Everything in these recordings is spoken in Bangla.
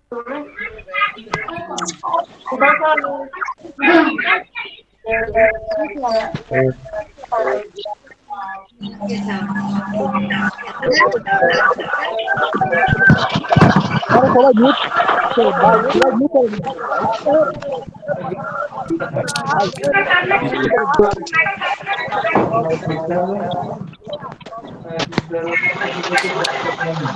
আরে সবাই মিউট ভাই, সবাই মিউট করে দিন। ভাই, মিউট করে দিন।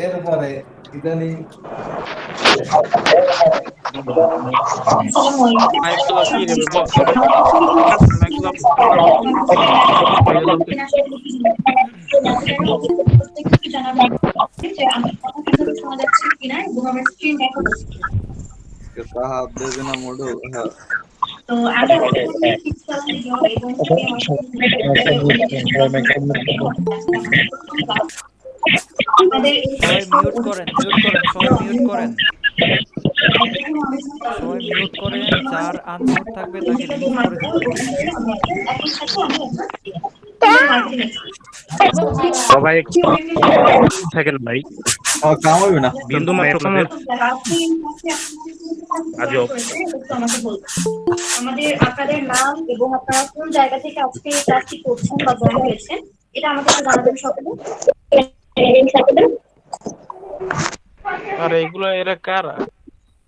এরপরে ইদানিং মাইকগুলো কি রে বক্স মাইকগুলো বাইরে লোক कहा दे देना मोड़ो हाँ তো আমি প্রথমে শিখছিলাম ভিডিও এবং থেকে আমার সাথে আমাদের এই সবাই মিউট করেন, মিউট করেন, সবাই মিউট করেন, সবাই মিউট করেন। যার আনমিউট থাকবে তাকে রিমুভ করে দিবেন। সবাই থাকেন ভাই और काम हो ना বিন্দু মাত্র কোনো আজব আমাদের আপনাদের নাম এবং আপনারা কোন জায়গা থেকে আজকে এই ক্লাসটি করছেন বা জয়েন হয়েছেন এটা আমাকে একটু জানাবেন সকলে। আর এইগুলো এরা কারা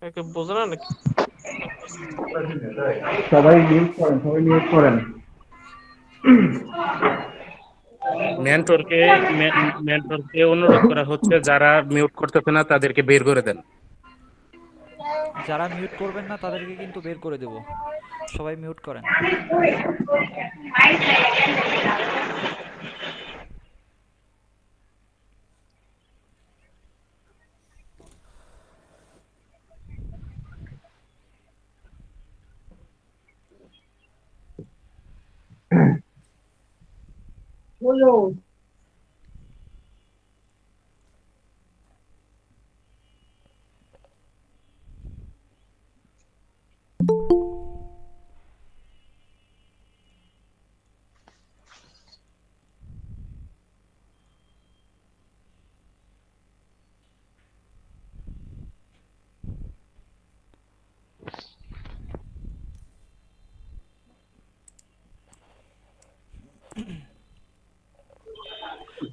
একে বোঝে না নাকি সবাই মিউট করেন সবাই মিউট করেন মেন্টরকে মেন্টরকে অনুরোধ করা হচ্ছে যারা মিউট করতেছে না তাদেরকে বের করে দেন যারা মিউট করবেন না তাদেরকে কিন্তু বের করে দেব। সবাই মিউট করেন। বলো।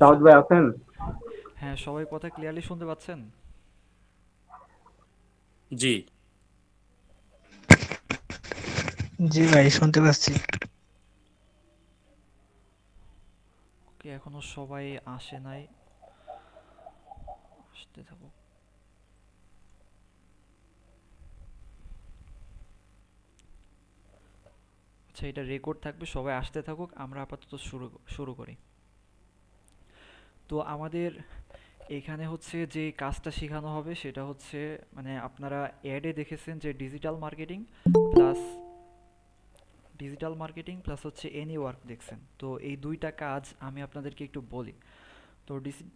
দাউদ ভাই আছেন? হ্যাঁ, সবাই কথা ক্লিয়ারলি শুনতে পাচ্ছেন? জি জি ভাই শুনতে পাচ্ছি। ওকে, এখনো সবাই আসে নাই, আসতে থাকুক। আচ্ছা, এটা রেকর্ড থাকবে, সবাই আসতে থাকুক, আমরা আপাতত শুরু শুরু করি। তো আমাদের এখানে হচ্ছে যে কাজটা শেখানো হবে সেটা হচ্ছে, মানে আপনারা অ্যাডে দেখেছেন যে ডিজিটাল মার্কেটিং প্লাস হচ্ছে এনি ওয়ার্ক দেখছেন। তো এই দুইটা কাজ আমি আপনাদেরকে একটু বলি। তো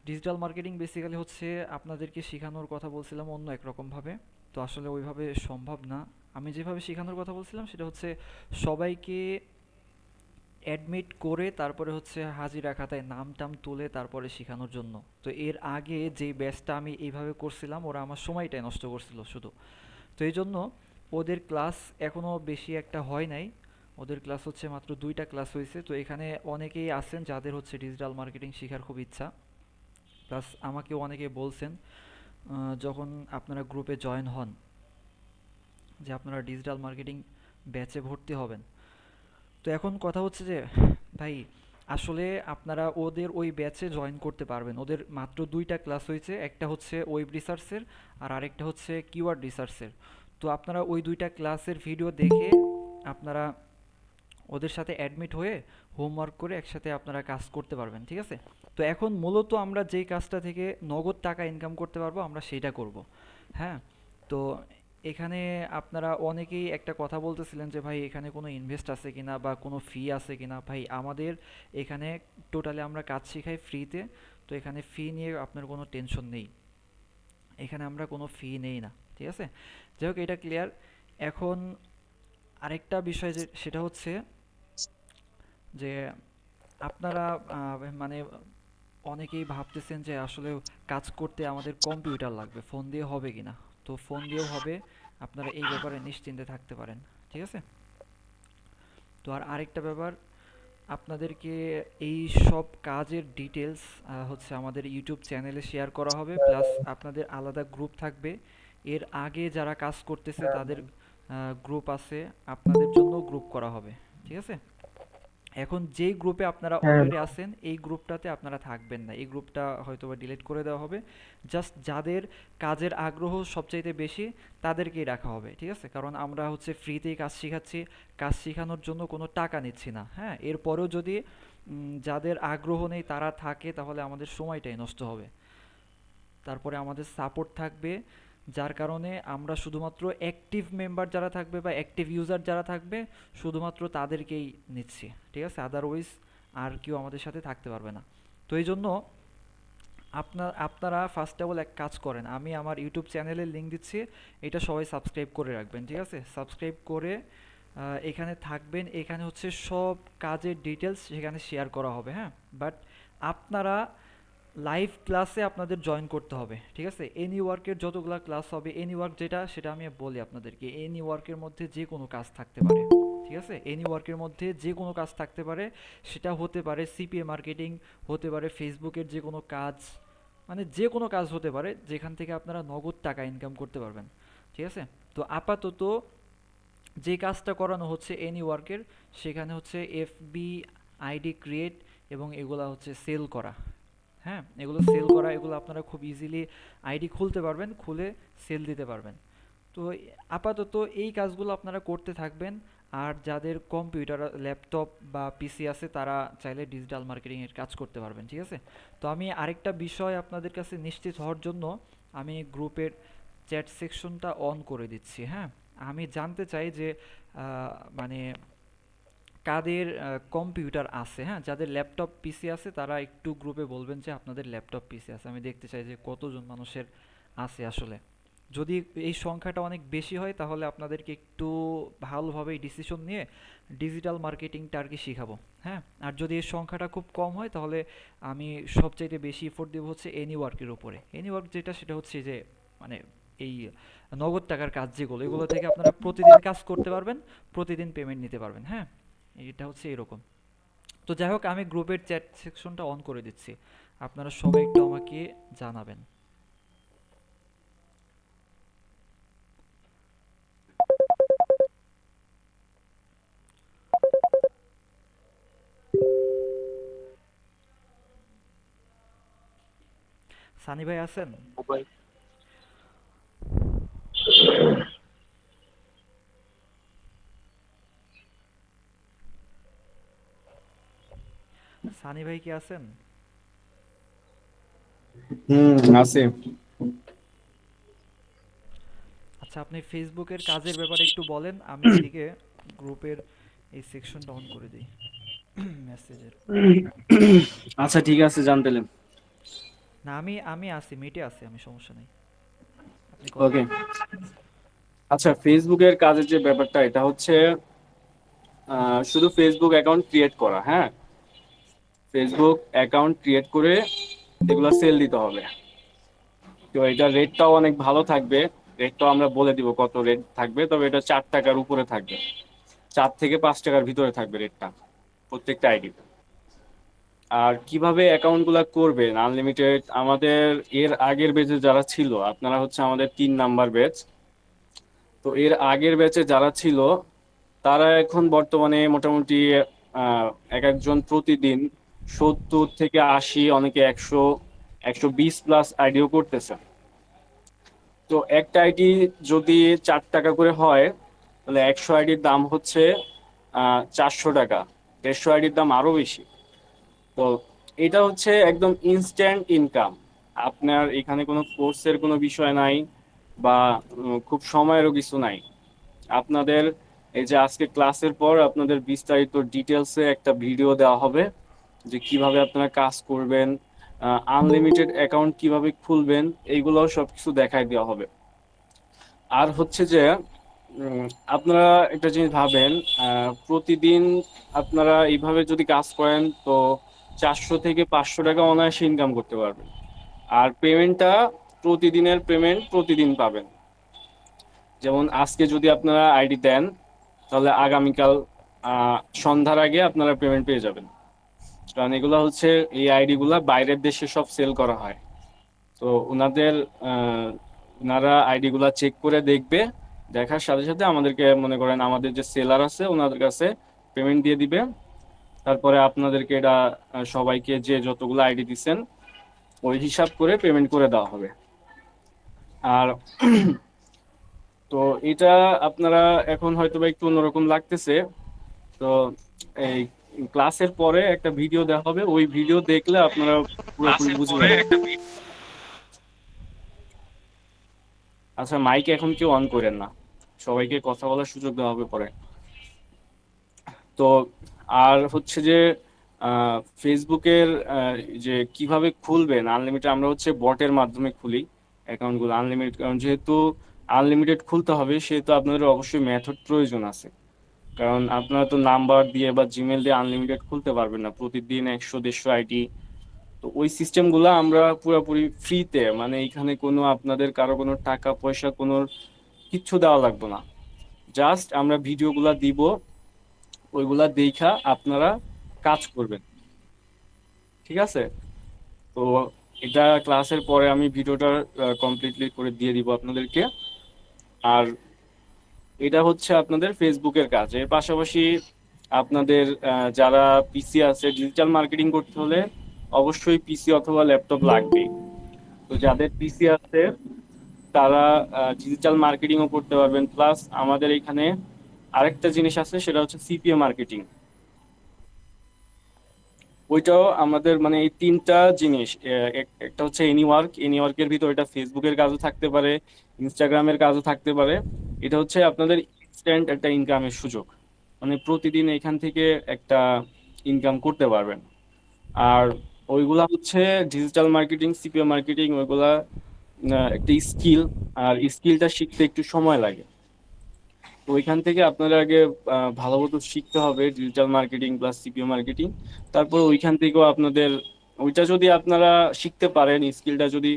ডিজিটাল মার্কেটিং বেসিক্যালি হচ্ছে আপনাদেরকে শেখানোর কথা বলছিলাম অন্য একরকমভাবে, তো আসলে ওইভাবে সম্ভব না। আমি যেভাবে শেখানোর কথা বলছিলাম সেটা হচ্ছে সবাইকে অ্যাডমিট করে তারপরে হচ্ছে হাজিরা খাতায় নাম টাম তুলে তারপরে শেখানোর জন্য। তো এর আগে যেই ব্যাচটা আমি এইভাবে করছিলাম ওরা আমার সময়টাই নষ্ট করছিল শুধু। তো এই জন্য ওদের ক্লাস এখনও বেশি একটা হয় নাই, ওদের ক্লাস হচ্ছে মাত্র 2টা ক্লাস হয়েছে। তো এখানে অনেকেই আছেন যাদের হচ্ছে ডিজিটাল মার্কেটিং শেখার খুব ইচ্ছা, প্লাস আমাকেও অনেকে বলছেন যখন আপনারা গ্রুপে জয়েন হন যে আপনারা ডিজিটাল মার্কেটিং ব্যাচে ভর্তি হবেন। তো এখন কথা হচ্ছে যে ভাই আসলে আপনারা ওদের ওই ব্যাচে জয়েন করতে পারবেন। ওদের মাত্র 2টা ক্লাস হয়েছে, একটা হচ্ছে ওয়েব রিসার্চের আর আরেকটা হচ্ছে কিওয়ার্ড রিসার্চের। তো আপনারা ওই 2টা ক্লাসের ভিডিও দেখে আপনারা ওদের সাথে অ্যাডমিট হয়ে হোমওয়ার্ক করে একসাথে আপনারা কাজ করতে পারবেন, ঠিক আছে? তো এখন মূলত আমরা যেই কাজটা থেকে নগদ টাকা ইনকাম করতে পারবো আমরা সেইটা করব। হ্যাঁ, তো এখানে আপনারা অনেকেই একটা কথা বলতেছিলেন যে ভাই এখানে কোনো ইনভেস্ট আছে কিনা বা কোনো ফি আছে কিনা। ভাই আমাদের এখানে টোটালি আমরা কাজ শেখাই ফ্রিতে, তো এখানে ফি নিয়ে আপনার কোনো টেনশন নেই, এখানে আমরা কোনো ফি নেই না, ঠিক আছে? যাই হোক, এটা ক্লিয়ার। এখন আরেকটা বিষয় যে সেটা হচ্ছে যে আপনারা মানে অনেকেই ভাবতেছেন যে আসলে কাজ করতে আমাদের কম্পিউটার লাগবে, ফোন দিয়ে হবে কিনা। তো ফোন দিয়েও হবে, আপনারা এই ব্যাপারে নিশ্চিন্তে থাকতে পারেন। ঠিক আছে? তো আর আরেকটা ব্যাপার, আপনাদেরকে এই সব কাজের ডিটেলস হচ্ছে আমাদের ইউটিউব চ্যানেলে শেয়ার করা হবে, প্লাস আপনাদের আলাদা গ্রুপ থাকবে। এর আগে যারা কাজ করতেছে তাদের গ্রুপ আছে, আপনাদের জন্য গ্রুপ করা হবে। ঠিক আছে? এখন যেই গ্রুপে আপনারা হ্যাঁ অলরেডি আছেন এই গ্রুপটাতে আপনারা থাকবেন না, এই গ্রুপটা হয়তো বা ডিলিট করে দেওয়া হবে। জাস্ট যাদের কাজের আগ্রহ সবচাইতে বেশি তাদেরকেই রাখা হবে। ঠিক আছে? কারণ আমরা হচ্ছে ফ্রিতেই কাজ শেখাচ্ছি, কাজ শেখানোর জন্য কোনো টাকা নিচ্ছি না। হ্যাঁ, এরপরেও যদি যাদের আগ্রহ নেই তারা থাকে তাহলে আমাদের সময়টাই নষ্ট হবে। তারপরে আমাদের সাপোর্ট থাকবে, যার কারণে আমরা শুধুমাত্র অ্যাক্টিভ মেম্বার যারা থাকবে বা অ্যাক্টিভ ইউজার যারা থাকবে শুধুমাত্র তাদেরকেই নিচ্ছি। ঠিক আছে? আদারওয়াইজ আর কেউ আমাদের সাথে থাকতে পারবে না। তো এই জন্য আপনারা ফার্স্ট অফ অল এক কাজ করেন, আমি আমার ইউটিউব চ্যানেলের লিঙ্ক দিচ্ছি, এটা সবাই সাবস্ক্রাইব করে রাখবেন। ঠিক আছে? সাবস্ক্রাইব করে এখানে থাকবেন, এখানে হচ্ছে সব কাজের ডিটেলস সেখানে শেয়ার করা হবে। হ্যাঁ, বাট আপনারা লাইভ ক্লাসে আপনাদের জয়েন করতে হবে। ঠিক আছে? এনি ওয়ার্কের যতগুলো ক্লাস হবে, এনি ওয়ার্ক যেটা সেটা আমি বলি আপনাদেরকে, এনি ওয়ার্কের মধ্যে যে কোনো কাজ থাকতে পারে। ঠিক আছে? এনি ওয়ার্কের মধ্যে যে কোনো কাজ থাকতে পারে, সেটা হতে পারে সিপিএ মার্কেটিং, হতে পারে ফেসবুকের যে কোনো কাজ, মানে যে কোনো কাজ হতে পারে যেখান থেকে আপনারা নগদ টাকা ইনকাম করতে পারবেন। ঠিক আছে? তো আপাতত যে কাজটা করানো হচ্ছে এনি ওয়ার্কের, সেখানে হচ্ছে এফবি আইডি ক্রিয়েট এবং এগুলা হচ্ছে সেল করা। হ্যাঁ, এগুলো সেল করা, এগুলো আপনারা খুব ইজিলি আইডি খুলতে পারবেন, খুলে সেল দিতে পারবেন। তো আপাতত এই কাজগুলো আপনারা করতে থাকবেন। আর যাদের কম্পিউটার, ল্যাপটপ বা পিসি আছে তারা চাইলে ডিজিটাল মার্কেটিংয়ের কাজ করতে পারবেন। ঠিক আছে? তো আমি আরেকটা বিষয় আপনাদের কাছে নিশ্চিত হওয়ার জন্য আমি গ্রুপের চ্যাট সেকশনটা অন করে দিচ্ছি। হ্যাঁ, আমি জানতে চাই যে মানে কাদের কম্পিউটার আছে। হ্যাঁ, যাদের ল্যাপটপ পিসি আছে তারা একটু গ্রুপে বলবেন যে আপনাদের ল্যাপটপ পিসি আছে, আমি দেখতে চাই যে কতজন মানুষের আছে আসলে। যদি এই সংখ্যাটা অনেক বেশি হয় তাহলে আপনাদেরকে একটু ভালোভাবে ডিসিশন নিয়ে ডিজিটাল মার্কেটিংটা আর কি শেখাবো। হ্যাঁ, আর যদি এই সংখ্যাটা খুব কম হয় তাহলে আমি সবচাইতে বেশি এফোর্ট দেবো হচ্ছে এনি ওয়ার্কের উপরে। এনি ওয়ার্ক যেটা সেটা হচ্ছে যে মানে এই নগদ টাকার কাজ যেগুলো, এগুলো থেকে আপনারা প্রতিদিন কাজ করতে পারবেন, প্রতিদিন পেমেন্ট নিতে পারবেন। হ্যাঁ, এটা হচ্ছে এরকম। তো যাই হোক, আমি গ্রুপের চ্যাট সেকশনটা অন করে দিচ্ছি, আপনারা সবাই একটু আমাকে জানাবেন। সানি ভাই আছেন? সানি ভাই কি আছেন? আছে। আচ্ছা, আপনি ফেসবুকের কাজের ব্যাপারে একটু বলেন, আমি এদিকে গ্রুপের এই সেকশনটা অন করে দিই মেসেজের। আচ্ছা ঠিক আছে, জানতেলে। না, আমি আমি আছি, মিটে আছি আমি, সমস্যা নেই, আপনি কথা ওকে। বলেন। আচ্ছা, ফেসবুকের কাজের যে ব্যাপারটা, এটা হচ্ছে শুধু ফেসবুক অ্যাকাউন্ট ক্রিয়েট করা। হ্যাঁ, ফেসবুক অ্যাকাউন্ট ক্রিয়েট করে এগুলো সেল দিতে হবে। তো এটা রেটটাও অনেক ভালো থাকবে। রেটটাও আমরা বলে দিব কত রেট থাকবে, তবে এটা 4 টাকার উপরে থাকবে, 4 থেকে 5 টাকার ভিতরে থাকবে রেটটা প্রত্যেকটা আইডিতে। আর কিভাবে অ্যাকাউন্ট গুলা করবেন আনলিমিটেড, আমাদের এর আগের ব্যাচে যারা ছিল, আপনারা হচ্ছে আমাদের 3 নাম্বার ব্যাচ। তো এর আগের ব্যাচে যারা ছিল তারা এখন বর্তমানে মোটামুটি এক একজন প্রতিদিন 70 থেকে 80, অনেকে 100, 120+ আইডিও করতেছে। তো একটা আইডি যদি 4 টাকা করে হয়, তাহলে 100 আইডির দাম হচ্ছে 400 টাকা। 150 আইডির দাম আরো বেশি। তো এটা হচ্ছে একদম ইনস্ট্যান্ট ইনকাম। আপনার এখানে কোনো কোর্সের কোনো বিষয় নাই, বা খুব সময়েরও কিছু নাই। আপনাদের এই যে আজকে ক্লাসের পর আপনাদের বিস্তারিত ডিটেলসে একটা ভিডিও দেওয়া হবে, যে কিভাবে আপনারা কাজ করবেন, আনলিমিটেড অ্যাকাউন্ট কিভাবে খুলবেন, এইগুলো সবকিছু দেখাই দেওয়া হবে। আর হচ্ছে যে উম, আপনারা একটা জিনিস ভাবেন, প্রতিদিন আপনারা এইভাবে যদি কাজ করেন তো 400 থেকে 500 টাকা অনায়াসে ইনকাম করতে পারবেন। আর পেমেন্টটা, প্রতিদিনের পেমেন্ট প্রতিদিন পাবেন। যেমন আজকে যদি আপনারা আইডি দেন, তাহলে আগামীকাল সন্ধ্যার আগে আপনারা পেমেন্ট পেয়ে যাবেন। কারণ এগুলা হচ্ছে, এই আইডি গুলা বাইরের দেশে সব সেল করা হয়। তো ওনাদের আহ, ওনারা আইডি গুলা চেক করে দেখবে, দেখার সাথে সাথে আমাদেরকে, মনে করেন আমাদের যে সেলার আছে ওনাদের কাছে পেমেন্ট দিয়ে দিবে। তারপরে আপনাদেরকে এটা সবাইকে যে যতগুলো আইডি দিচ্ছেন ওই হিসাব করে পেমেন্ট করে দেওয়া হবে। আর তো এটা আপনারা এখন হয়তো বা একটু অন্যরকম লাগতেছে। তো এই ক্লাসের পরে একটা ভিডিও দেওয়া হবে, ওই ভিডিও দেখলে আপনারা পুরোপুরি বুঝে যাবেন। আচ্ছা, মাইক এখন কেউ অন করেন না, সবাইকে কথা বলার সুযোগ দেওয়া হবে পরে। তো আর হচ্ছে যে ফেসবুকের যে কিভাবে খুলবেন আনলিমিটেড, আমরা হচ্ছে বটের মাধ্যমে খুলি অ্যাকাউন্টগুলো আনলিমিটেড। কারণ যেহেতু আনলিমিটেড খুলতে হবে, সেহেতু আপনাদের অবশ্যই মেথড প্রয়োজন আছে। কারণ আপনারা তো নাম্বার দিয়ে বা জিমেল দিয়ে আনলিমিটেড খুলতে পারবেন না, প্রতিদিন 100 150 আইডি। তো ওই সিস্টেমগুলো আমরা পুরোপুরি ফ্রিতে, মানে এখানে কোনো আপনাদের কারো কোনো টাকা পয়সা কোনো কিচ্ছু দেওয়া লাগবে না। জাস্ট আমরা ভিডিওগুলা দিব, ওইগুলা দেখা আপনারা কাজ করবেন, ঠিক আছে? তো এটা ক্লাসের পরে আমি ভিডিওটা কমপ্লিটলি করে দিয়ে দিব আপনাদেরকে। আর এটা হচ্ছে আপনাদের ফেসবুকের কাজ। এর পাশাপাশি আপনাদের যারা পিসি আছে, ডিজিটাল মার্কেটিং করতে হলে অবশ্যই পিসি অথবা ল্যাপটপ লাগবেই। তো যাদের পিসি আছে তারা ডিজিটাল মার্কেটিংও করতে পারবেন। প্লাস আমাদের এখানে আরেকটা জিনিস আছে, সেটা হচ্ছে সিপিএ মার্কেটিং। ওইটাও আমাদের, মানে এই তিনটা জিনিস, একটা হচ্ছে এনিওয়ার্ক, এনিওয়ার্কের ভিতর এটা ফেসবুকের কাজও থাকতে পারে, ইনস্টাগ্রামের কাজও থাকতে পারে। এটা হচ্ছে আপনাদের ইনস্ট্যান্ট একটা ইনকামের সুযোগ, মানে প্রতিদিন এখান থেকে একটা ইনকাম করতে পারবেন। আর ওইগুলা হচ্ছে ডিজিটাল মার্কেটিং, সিপিএ মার্কেটিং, ওইগুলা একটা স্কিল। আর স্কিলটা শিখতে একটু সময় লাগে। তো ওইখান থেকে আপনারা আগে ভালো মতো শিখতে হবে digital marketing plus CPO marketing. তারপর ওইখান থেকেও আপনাদের, ওইটা যদি আপনারা শিখতে পারেন, স্কিলটা যদি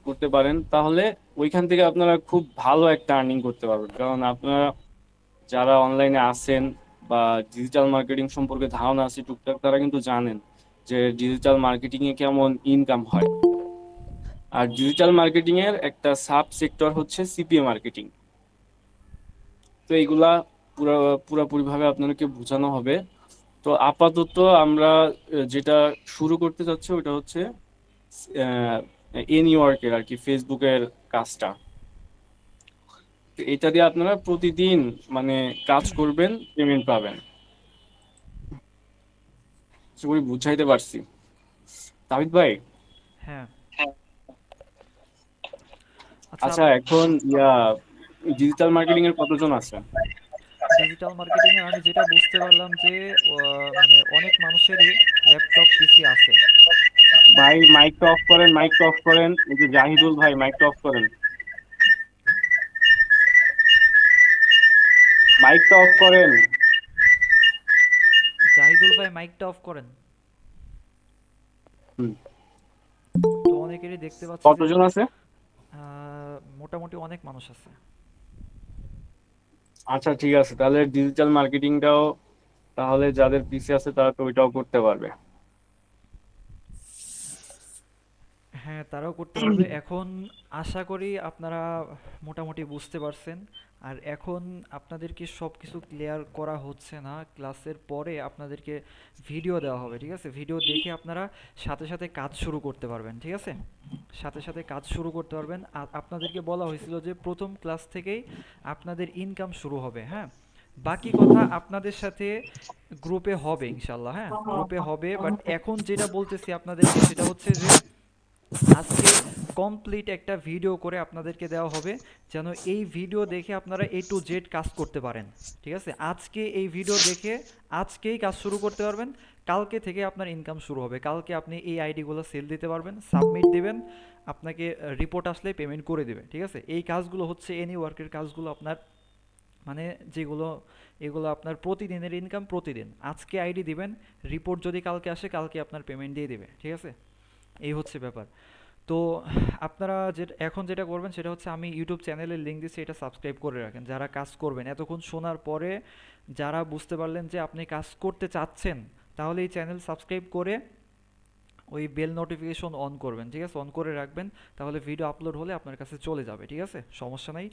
করতে পারেন, তাহলে ওইখান থেকে আপনারা খুব ভালো একটা আর্নিং করতে পারবেন। কারণ আপনারা যারা অনলাইনে আছেন বা ডিজিটাল মার্কেটিং সম্পর্কে ধারণা আছে টুকটাক, তারা কিন্তু জানেন যে ডিজিটাল মার্কেটিং এ কেমন ইনকাম হয়। আর ডিজিটাল মার্কেটিং এর একটা সাব সেক্টর হচ্ছে সিপিএ মার্কেটিং। তো এইগুলা পুরো পুরোপুরি ভাবে আপনাদেরকে বোঝানো হবে। তো আপাতত আমরা যেটা শুরু করতে যাচ্ছি ওটা হচ্ছে এনিওয়ার্কের আর কি, ফেসবুকের কাজটা। তো এটা দিয়ে আপনারা প্রতিদিন মানে কাজ করবেন, পেমেন্ট পাবেন। আশা করি বুঝাইতে পারছি। তাবিদ ভাই, হ্যাঁ। আচ্ছা, আচ্ছা এখন ডিজিটাল মার্কেটিং এর কতজন আছে? ডিজিটাল মার্কেটিং এ আমি যেটা বুঝতে পারলাম যে মানে অনেক মানুষেরই ল্যাপটপ পিসি আছে। ভাই মাইকটা অফ করেন, মাইকটা অফ করেন। এই যে জাহিদুল ভাই, মাইকটা অফ করেন, মাইকটা অফ করেন। জাহিদুল ভাই মাইকটা অফ করেন। হুম। তো অনেকেরই দেখতে পাচ্ছি যে কতজন আছে? মোটামুটি অনেক মানুষ আছে। আচ্ছা ঠিক আছে, তাহলে ডিজিটাল মার্কেটিংটাও, তাহলে যাদের পিসি আছে তারা তো ওইটাও করতে পারবে। হ্যাঁ, তারাও করতে পারবে। এখন আশা করি আপনারা মোটামুটি বুঝতে পারছেন। আর এখন আপনাদেরকে সব কিছু ক্লিয়ার করা হচ্ছে না, ক্লাসের পরে আপনাদেরকে ভিডিও দেওয়া হবে, ঠিক আছে? ভিডিও দেখে আপনারা সাথে সাথে কাজ শুরু করতে পারবেন, ঠিক আছে? সাথে সাথে কাজ শুরু করতে পারবেন। আর আপনাদেরকে বলা হয়েছিল যে প্রথম ক্লাস থেকেই আপনাদের ইনকাম শুরু হবে, হ্যাঁ? বাকি কথা আপনাদের সাথে গ্রুপে হবে ইনশাল্লাহ, হ্যাঁ? গ্রুপে হবে। বাট এখন যেটা বলতেছি আপনাদেরকে সেটা হচ্ছে যে আজকে কমপ্লিট একটা ভিডিও করে আপনাদেরকে দেওয়া হবে, যেন এই ভিডিও দেখে আপনারা A to Z কাজ করতে পারেন, ঠিক আছে? আজকে এই ভিডিও দেখে আজকেই কাজ শুরু করতে পারবেন। কালকে থেকে আপনার ইনকাম শুরু হবে। কালকে আপনি এই আইডিগুলো সেল দিতে পারবেন, সাবমিট দিবেন, আপনাকে রিপোর্ট আসলে পেমেন্ট করে দেবে, ঠিক আছে? এই কাজগুলো হচ্ছে এনি ওয়ার্কের কাজগুলো আপনার মানে যেগুলো এগুলো আপনার প্রতিদিনের ইনকাম প্রতিদিন, আজকে আইডি দিবেন, রিপোর্ট যদি কালকে আসে কালকে আপনার পেমেন্ট দিয়ে দিবে, ঠিক আছে? এই হচ্ছে ব্যাপার। তো আপনারা এখন যেটা করবেন সেটা হচ্ছে, আমি ইউটিউব চ্যানেলের লিঙ্ক দিচ্ছি, এটা সাবস্ক্রাইব করে রাখেন যারা কাজ করবেন। এতক্ষণ শোনার পরে যারা বুঝতে পারলেন যে আপনি কাজ করতে চাচ্ছেন, তাহলে এই চ্যানেল সাবস্ক্রাইব করে ওই বেল নোটিফিকেশন অন করবেন, ঠিক আছে? অন করে রাখবেন, তাহলে ভিডিও আপলোড হলে আপনার কাছে চলে যাবে, ঠিক আছে? সমস্যা নাই।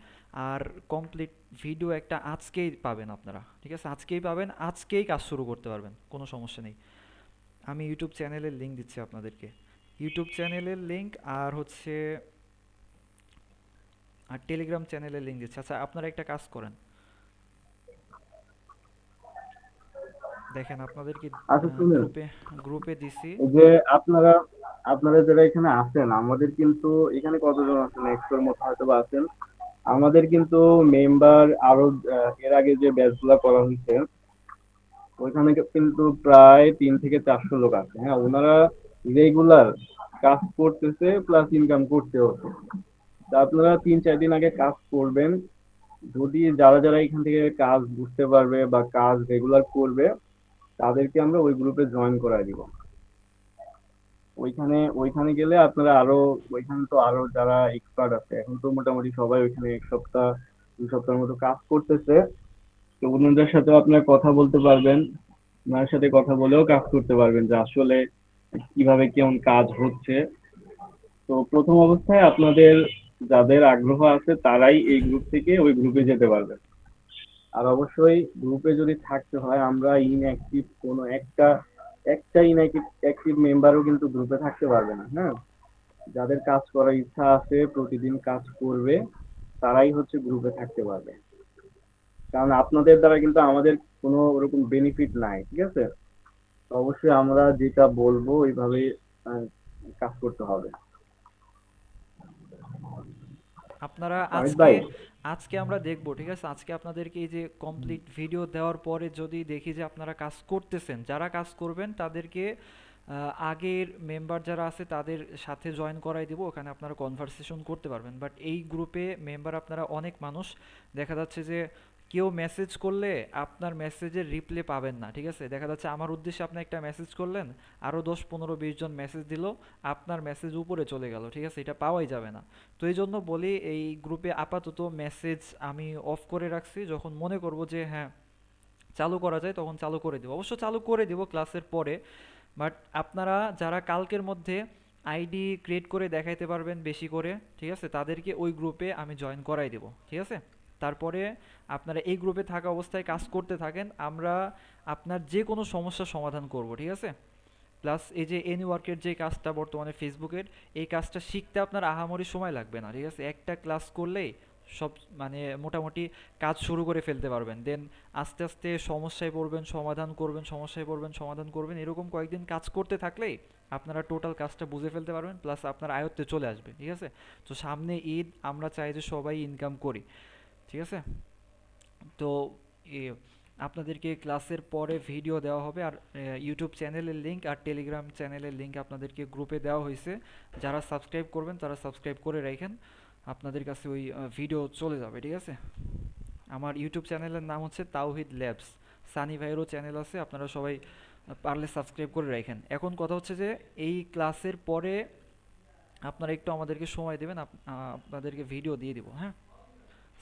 আর কমপ্লিট ভিডিও একটা আজকেই পাবেন আপনারা, ঠিক আছে? আজকেই পাবেন, আজকেই কাজ শুরু করতে পারবেন, কোনো সমস্যা নেই। আমি ইউটিউব চ্যানেলের লিঙ্ক দিচ্ছি আপনাদেরকে, ইউটিউব চ্যানেলের লিঙ্ক আর হচ্ছে আর টেলিগ্রাম চ্যানেলের লিঙ্ক দিচ্ছি। আচ্ছা, আপনারা একটা কাজ করেন, দেখেন আপনাদেরকে আচ্ছা শুনেন, গ্রুপে গ্রুপে দিছি। এই যে আপনারা আপনারা যারা এখানে আছেন, আমাদের কিন্তু এখানে কতজন আছেন, 100-র মতো হয়তো বা আছেন। আমাদের কিন্তু মেম্বার আরো এর আগে যে ব্যাচগুলো করা হয়েছে, ওইখানে কিন্তু প্রায় 300 থেকে 400 লোক আছে। হ্যাঁ, ওনারা রেগুলার কাজ করতেছে প্লাস ইনকাম করতে হচ্ছে। তা আপনারা 3-4 দিন আগে কাজ করবেন। যদি যারা যারা এখান থেকে কাজ বুঝতে পারবে বা কাজ রেগুলার করবে, তাদেরকে আমরা ওই গ্রুপে জয়েন করায় দিব। ওইখানে ওইখানে গেলে আপনারা আরো, ওইখানে তো আরো যারা এক্সপার্ট আছে, এখন তো মোটামুটি সবাই ওইখানে 1 সপ্তাহ 2 সপ্তাহের মতো কাজ করতেছে। তো ওনাদের সাথে আপনারা কথা বলতে পারবেন, ওনার সাথে কথা বলেও কাজ করতে পারবেন যে আসলে কিভাবে কেমন কাজ হচ্ছে। তো প্রথম অবস্থায় আপনাদের যাদের আগ্রহ আছে তারাই এই গ্রুপ থেকে ওই গ্রুপে যেতে পারবেন। আর অবশ্যই গ্রুপে যদি থাকতে হয়, আমরা ইনঅ্যাক্টিভ কোনো একটা একটা ইনঅ্যাক্টিভ মেম্বারও কিন্তু গ্রুপে থাকতে পারবে না। হ্যাঁ, যাদের কাজ করার ইচ্ছা আছে, প্রতিদিন কাজ করবে, তারাই হচ্ছে গ্রুপে থাকতে পারবে। কারণ আপনাদের দ্বারা কিন্তু আমাদের কোনো ওরকম বেনিফিট নাই, ঠিক আছে? তো অবশ্যই আমরা যেটা বলবো ওইভাবেই আহ, কাজ করতে হবে। আপনারা অমিত আজকে ভাই, আজকে আমরা দেখব, ঠিক আছে? আজকে আপনাদেরকে এই যে কমপ্লিট ভিডিও দেওয়ার পরে যদি দেখি যে আপনারা কাজ করতেছেন, যারা কাজ করবেন তাদেরকে আগের মেম্বার যারা আছে তাদের সাথে জয়েন করাই দিব, ওখানে আপনারা কনভারসেশন করতে পারবেন। বাট এই গ্রুপে মেম্বার আপনারা অনেক মানুষ, দেখা যাচ্ছে যে কেউ মেসেজ করলে আপনার মেসেজের রিপ্লে পাবেন না, ঠিক আছে? দেখা যাচ্ছে আমার উদ্দেশ্যে আপনি একটা মেসেজ করলেন, আরও 10 15 20 জন মেসেজ দিল, আপনার মেসেজ উপরে চলে গেল, ঠিক আছে? এটা পাওয়াই যাবে না। তো এই জন্য বলি, এই গ্রুপে আপাতত মেসেজ আমি অফ করে রাখছি, যখন মনে করব যে হ্যাঁ চালু করা যায় তখন চালু করে দেবো, অবশ্য চালু করে দিব ক্লাসের পরে। বাট আপনারা যারা কালকের মধ্যে আইডি ক্রিয়েট করে দেখাইতে পারবেন বেশি করে, ঠিক আছে, তাদেরকে ওই গ্রুপে আমি জয়েন করাই দেব, ঠিক আছে? তারপরে আপনারা এই গ্রুপে থাকা অবস্থায় কাজ করতে থাকেন, আমরা আপনার যে কোনো সমস্যার সমাধান করব, ঠিক আছে? প্লাস এই যে এনি ওয়ার্কের যে কাজটা বর্তমানে ফেসবুকের, এই কাজটা শিখতে আপনার আহামরি সময় লাগবে না, ঠিক আছে? একটা ক্লাস করলেই সব মানে মোটামুটি কাজ শুরু করে ফেলতে পারবেন। দেন আস্তে আস্তে সমস্যায় পড়বেন, সমাধান করবেন, সমস্যায় পড়বেন, সমাধান করবেন, এরকম কয়েকদিন কাজ করতে থাকলেই আপনারা টোটাল কাজটা বুঝে ফেলতে পারবেন, প্লাস আপনার আয়ত্তে চলে আসবে, ঠিক আছে? তো সামনে ঈদ, আমরা চাই যে সবাই ইনকাম করি, ঠিক আছে? তো এ আপনাদেরকে ক্লাসের পরে ভিডিও দেওয়া হবে, আর ইউটিউব চ্যানেলের লিঙ্ক আর টেলিগ্রাম চ্যানেলের লিঙ্ক আপনাদেরকে গ্রুপে দেওয়া হয়েছে। যারা সাবস্ক্রাইব করবেন তারা সাবস্ক্রাইব করে রাখেন, আপনাদের কাছে ওই ভিডিও চলে যাবে, ঠিক আছে? আমার ইউটিউব চ্যানেলের নাম হচ্ছে তাওহিদ ল্যাবস, সানি ভাইয়েরও চ্যানেল আছে, আপনারা সবাই পারলে সাবস্ক্রাইব করে রাখেন। এখন কথা হচ্ছে যে এই ক্লাসের পরে আপনারা একটু আমাদেরকে সময় দেবেন, আপনাদেরকে ভিডিও দিয়ে দিব, হ্যাঁ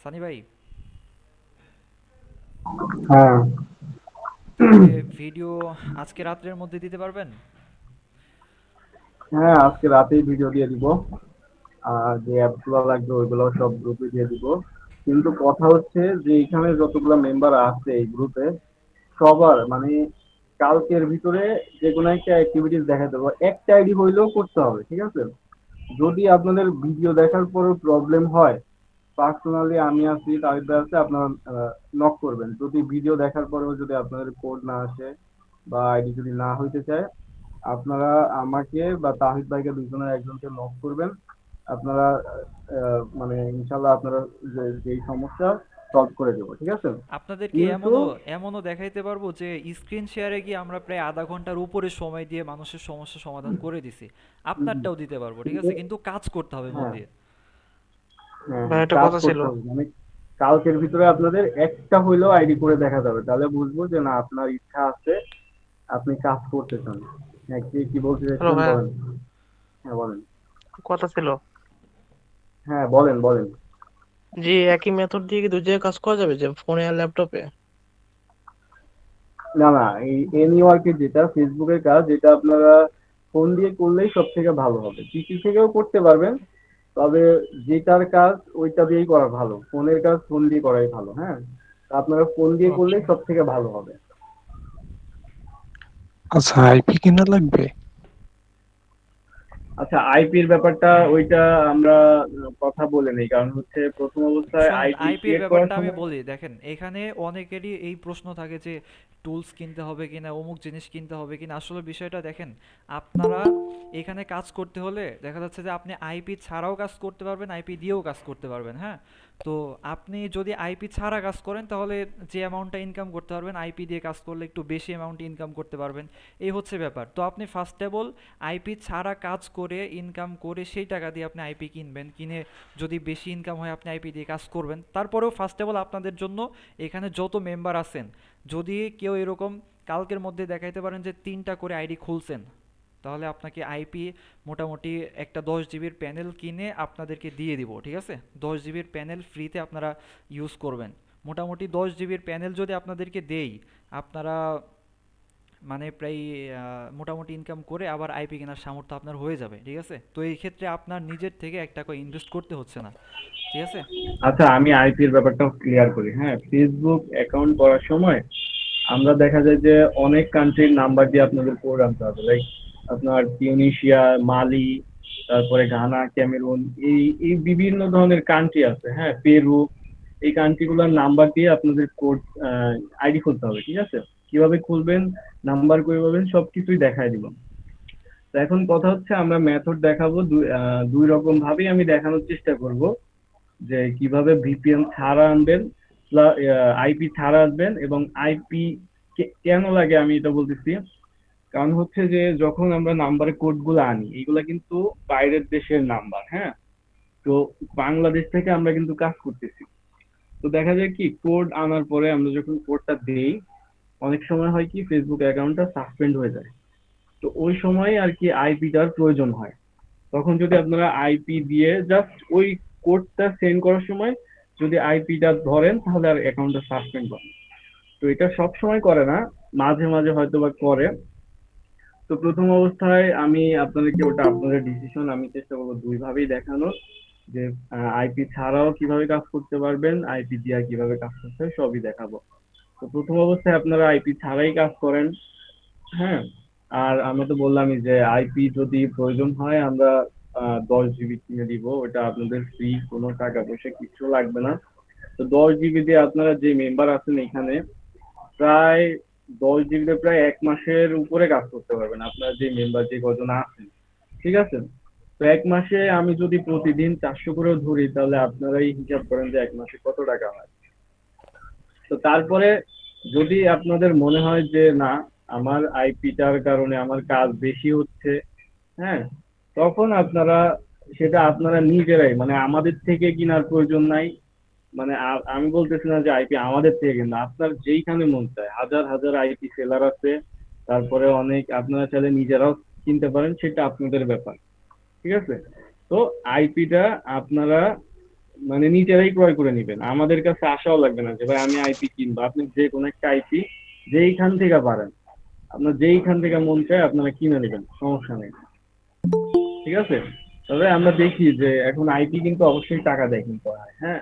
সানি ভাই? হ্যাঁ তাহলে ভিডিও আজকে রাত্রের মধ্যে দিতে পারবেন? হ্যাঁ, আজকে রাতেই ভিডিও দিয়ে দিব। আর যে অ্যাপস গুলো লাগবে ওইগুলো সব গ্রুপে দিয়ে দিব। কিন্তু কথা হচ্ছে যে এখানে যতগুলো মেম্বার আছে এই গ্রুপে, সবার মানে কালকের ভিতরে যে কোনো একটা অ্যাক্টিভিটিস দেখা দেবো, একটা আইডি হইলেও করতে হবে, ঠিক আছে? যদি আপনাদের ভিডিও দেখার পরেও প্রবলেম হয়, পার্সোনালি আমি আছি, তাহিদ ভাই আছে, আপনারা নক করবেন। যদি ভিডিও দেখার পরেও যদি আপনাদের কোড না আসে বা আইডি যদি না হইতে চায়, আপনারা আমাকে বা তাহিদ ভাইকে দুজনের একজনকে নক করবেন। আপনারা মানে ইনশাল্লাহ আপনারা যেই সমস্যা সলভ করে দেবো, ঠিক আছে? আপনাদেরকে কিন্তু এমনও এমনও দেখাইতে পারবো যে স্ক্রিন শেয়ারে গিয়ে আমরা প্রায় আধা ঘন্টার উপরে সময় দিয়ে মানুষের সমস্যা সমাধান করে দিছি, আপনারটাও দিতে পারবো, ঠিক আছে? কিন্তু কাজ করতে হবে মন হ্যাঁ দিয়ে। হ্যাঁ ভাই হ্যাঁ, একটা কাজ কথা ছিল। করতে হবে মানে কালকের ভিতরে আপনাদের একটা হইলেও আইডি করে দেখা যাবে, তাহলে বুঝবো যে না আপনার ইচ্ছা আছে, আপনি কাজ করতে চান। হ্যাঁ, কি বলতে হ্যালো চাইছিলেন ভাইয়া, বলেন। হ্যাঁ বলেন। কথা ছিল। হ্যাঁ বলেন। জি, একই মেথড দিয়ে কি দুই জায়গায় কাজ করা যাবে, যে ফোনে আর ল্যাপটপে? না, এই এনি ওয়ার্কের যেটা ফেসবুকের কাজ, যেটা আপনারা ফোন দিয়ে করলেই সব থেকে ভালো হবে। পিসি থেকেও করতে পারবেন, তবে যেটার কাজ ওইটা দিয়েই করা ভালো। ফোনের কাজ ফোন দিয়ে করাই ভালো। হ্যাঁ, তা আপনারা ফোন দিয়ে করলেই সব থেকে ভালো হবে। আচ্ছা, আইপি কিনা লাগবে? আচ্ছা, আইপির ব্যাপারটা ওইটা আমরা কথা বলে নেই, কারণ হচ্ছে প্রথম অবস্থায় শোনেন, আইপি আইপির ক্রিয়েট করার ব্যাপারটা আমি সময়। বলি, দেখেন এখানে অনেকেরই এই প্রশ্ন থাকে যে টুলস কিনতে হবে কিনা, অমুক জিনিস কিনতে হবে কিনা। আসলে বিষয়টা দেখেন, আপনারা এখানে কাজ করতে হলে দেখা যাচ্ছে যে আপনি আইপি ছাড়াও কাজ করতে পারবেন, আইপি দিয়েও কাজ করতে পারবেন। হ্যাঁ, তো আপনি যদি আইপি ছাড়া কাজ করেন তাহলে যে অ্যামাউন্টটা ইনকাম করতে পারবেন আইপি দিয়ে কাজ করলে একটু বেশি অ্যামাউন্ট ইনকাম করতে পারবেন। এই হচ্ছে ব্যাপার। তো আপনি ফার্স্টেবল আইপি ছাড়া কাজ করে ইনকাম করে সেই টাকা দিয়ে আপনি আইপি কিনবেন, কিনে যদি বেশি ইনকাম হয় আপনি আইপি দিয়ে কাজ করবেন। তারপরেও ফার্স্ট অফ অল আপনাদের জন্য এখানে যত মেম্বার আছেন, যদি কেউ এরকম কালকের মধ্যে দেখাইতে পারেন যে 3টা করে আইডি খুলছেন, তাহলে আপনাকে আইপি মোটামুটি একটা 10 জিবির প্যানেল কিনে আপনাদেরকে দিয়ে দিব। ঠিক আছে, 10 জিবির প্যানেল ফ্রিতে আপনারা ইউজ করবেন। মোটামুটি 10 জিবির প্যানেল যদি আপনাদেরকে দেই, আপনারা মানে প্রায় মোটামুটি ইনকাম করে আবার আইপি কেনার সামর্থ্য আপনার হয়ে যাবে। ঠিক আছে, তো এই ক্ষেত্রে আপনার নিজের থেকে 1 টাকা ইনভেস্ট করতে হচ্ছে না। ঠিক আছে। আচ্ছা, আমি আইপির ব্যাপারটাও ক্লিয়ার করি। হ্যাঁ, ফেসবুক অ্যাকাউন্ট করার সময় আমরা দেখা যায় যে অনেক কান্ট্রির নাম্বার দিয়ে আপনাদের কোড আনতে হবে, লাইক আপনার টিউনিশিয়া, মালি, তারপরে ঘানা, ক্যামেরুন, এই বিভিন্ন ধরনের কান্ট্রি আছে। হ্যাঁ, পেরু, এই কান্ট্রিগুলোর নাম্বার দিয়ে আপনাদের কোড আইডি খুলতে হবে। ঠিক আছে, কিভাবে খুলবেন, নাম্বার করে পাবেন, সবকিছুই দেখায় দিব। তো এখন কথা হচ্ছে আমরা মেথড দেখাবো দুই রকম ভাবেই আমি দেখানোর চেষ্টা করব, যে কিভাবে ভিপিএন ছাড়া আনবেন, আইপি ছাড়া আসবেন, এবং আইপি কেন লাগে আমি এটা বলতেছি। কারণ হচ্ছে যে যখন আমরা নাম্বারের কোড গুলো আনি, এগুলা কিন্তু বাইরের দেশের নাম্বার। হ্যাঁ, তো বাংলাদেশ থেকে আমরা কিন্তু কাজ করতেছি। তো দেখা যায় কি, কোড আনার পরে আমরা যখন কোডটা দেই, অনেক সময় হয় কি ফেসবুক অ্যাকাউন্টটা সাসপেন্ড হয়ে যায়। তো ওই সময় আর কি আইপিটার প্রয়োজন হয়। তখন যদি আপনারা আইপি দিয়ে জাস্ট ওই কোডটা সেন্ড করার সময় যদি আইপিটা ধরেন, তাহলে আর অ্যাকাউন্টটা সাসপেন্ড হয় না। তো এটা সব সময় করে না, মাঝে মাঝে হয়তো বা করে। তো প্রথম অবস্থায় আমি আপনাদেরকে, ওটা আপনাদের ডিসিশন, আমি চেষ্টা করবো দুই ভাবেই দেখানোর, যে আইপি ছাড়াও কিভাবে কাজ করতে পারবেন, আইপি দিয়ে কিভাবে কাজ করতে হয় সবই দেখাবো। তো প্রথম অবস্থায় আপনারা আইপি ছাড়াই কাজ করেন। হ্যাঁ, আর আমি তো বললামই যে আইপি যদি প্রয়োজন হয় আমরা 10 জিবি কিনে দিব, ওটা আপনাদের ফ্রি, কোনো টাকা পয়সা কিছু লাগবে না। তো 10 জিবি দিয়ে আপনারা যে মেম্বার আছেন এখানে, প্রায় 10 জিবিতে প্রায় 1 মাসের উপরে কাজ করতে পারবেন, আপনার যে মেম্বার যে কজন আছেন। ঠিক আছে, তো 1 মাসে আমি যদি প্রতিদিন 400 করেও ধরি, তাহলে আপনারাই হিসাব করেন যে 1 মাসে কত টাকা হয়। তো তারপরে যদি আপনাদের মনে হয় যে না, আমার আইপিটার কারণে আমার কাজ বেশি হচ্ছে, হ্যাঁ, তখন আপনারা সেটা আপনারা নিজেরাই, মানে আমাদের থেকে কেনার প্রয়োজন নাই। মানে আমি বলতেছি না যে আইপি আমাদের থেকে কিনা, আপনার যেইখানে মন চায়, হাজার হাজার আইপি সেলার আছে, তারপরে অনেক আপনারা চাইলে নিজেরাও কিনতে পারেন, সেটা আপনাদের ব্যাপার। ঠিক আছে, তো আইপিটা আপনারা মানে নিজেরাই ক্রয় করে নিবেন, আমাদের কাছে আসাও লাগবে না যে ভাই আমি আইপি কিনবো। আপনি যে কোনো একটা আইপি যেইখান থেকে পারেন, আপনার যেইখান থেকে মন চায় আপনারা কিনে নেবেন, সমস্যা নেই। ঠিক আছে, তবে আমরা দেখি যে এখন আইপি কিন্তু অবশ্যই টাকা দেয় কিনতে হয়। হ্যাঁ,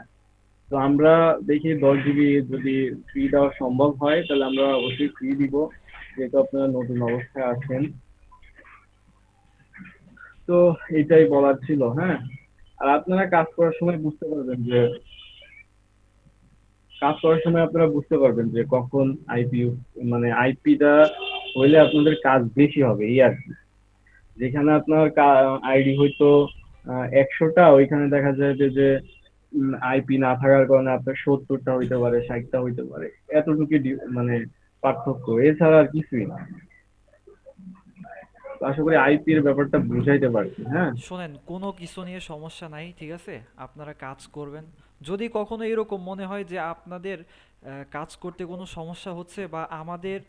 তো আমরা দেখি 10 জিবি যদি ফ্রি দেওয়া সম্ভব হয়, তাহলে আমরা অবশ্যই ফ্রি দিব, যেহেতু আপনারা নতুন অবস্থায় আছেন। তো এটাই বলার ছিল। হ্যাঁ, আর আপনারা কাজ করার সময় বুঝতে পারবেন যে, কখন আইপি, মানে আইপিটা হইলে আপনাদের কাজ বেশি হবে, এই আর কি। যেখানে আপনার আইডি হয়তো 100টা, ওইখানে দেখা যায় যে আইপি না থাকার কারণে আপনার 70টা হইতে পারে, 60টা হইতে পারে, এতটুকু মানে পার্থক্য, এছাড়া আর কিছুই না। তো আশা করি আইপি এর ব্যাপারটা বুঝাইতে পারছি। হ্যাঁ, শোনেন, কোনো কিছু নিয়ে সমস্যা নাই। ঠিক আছে, আপনারা কাজ করবেন, যদি কখনো এরকম মনে হয় যে আপনাদের কাজ করতে কোনো সমস্যা হচ্ছে বা আমাদের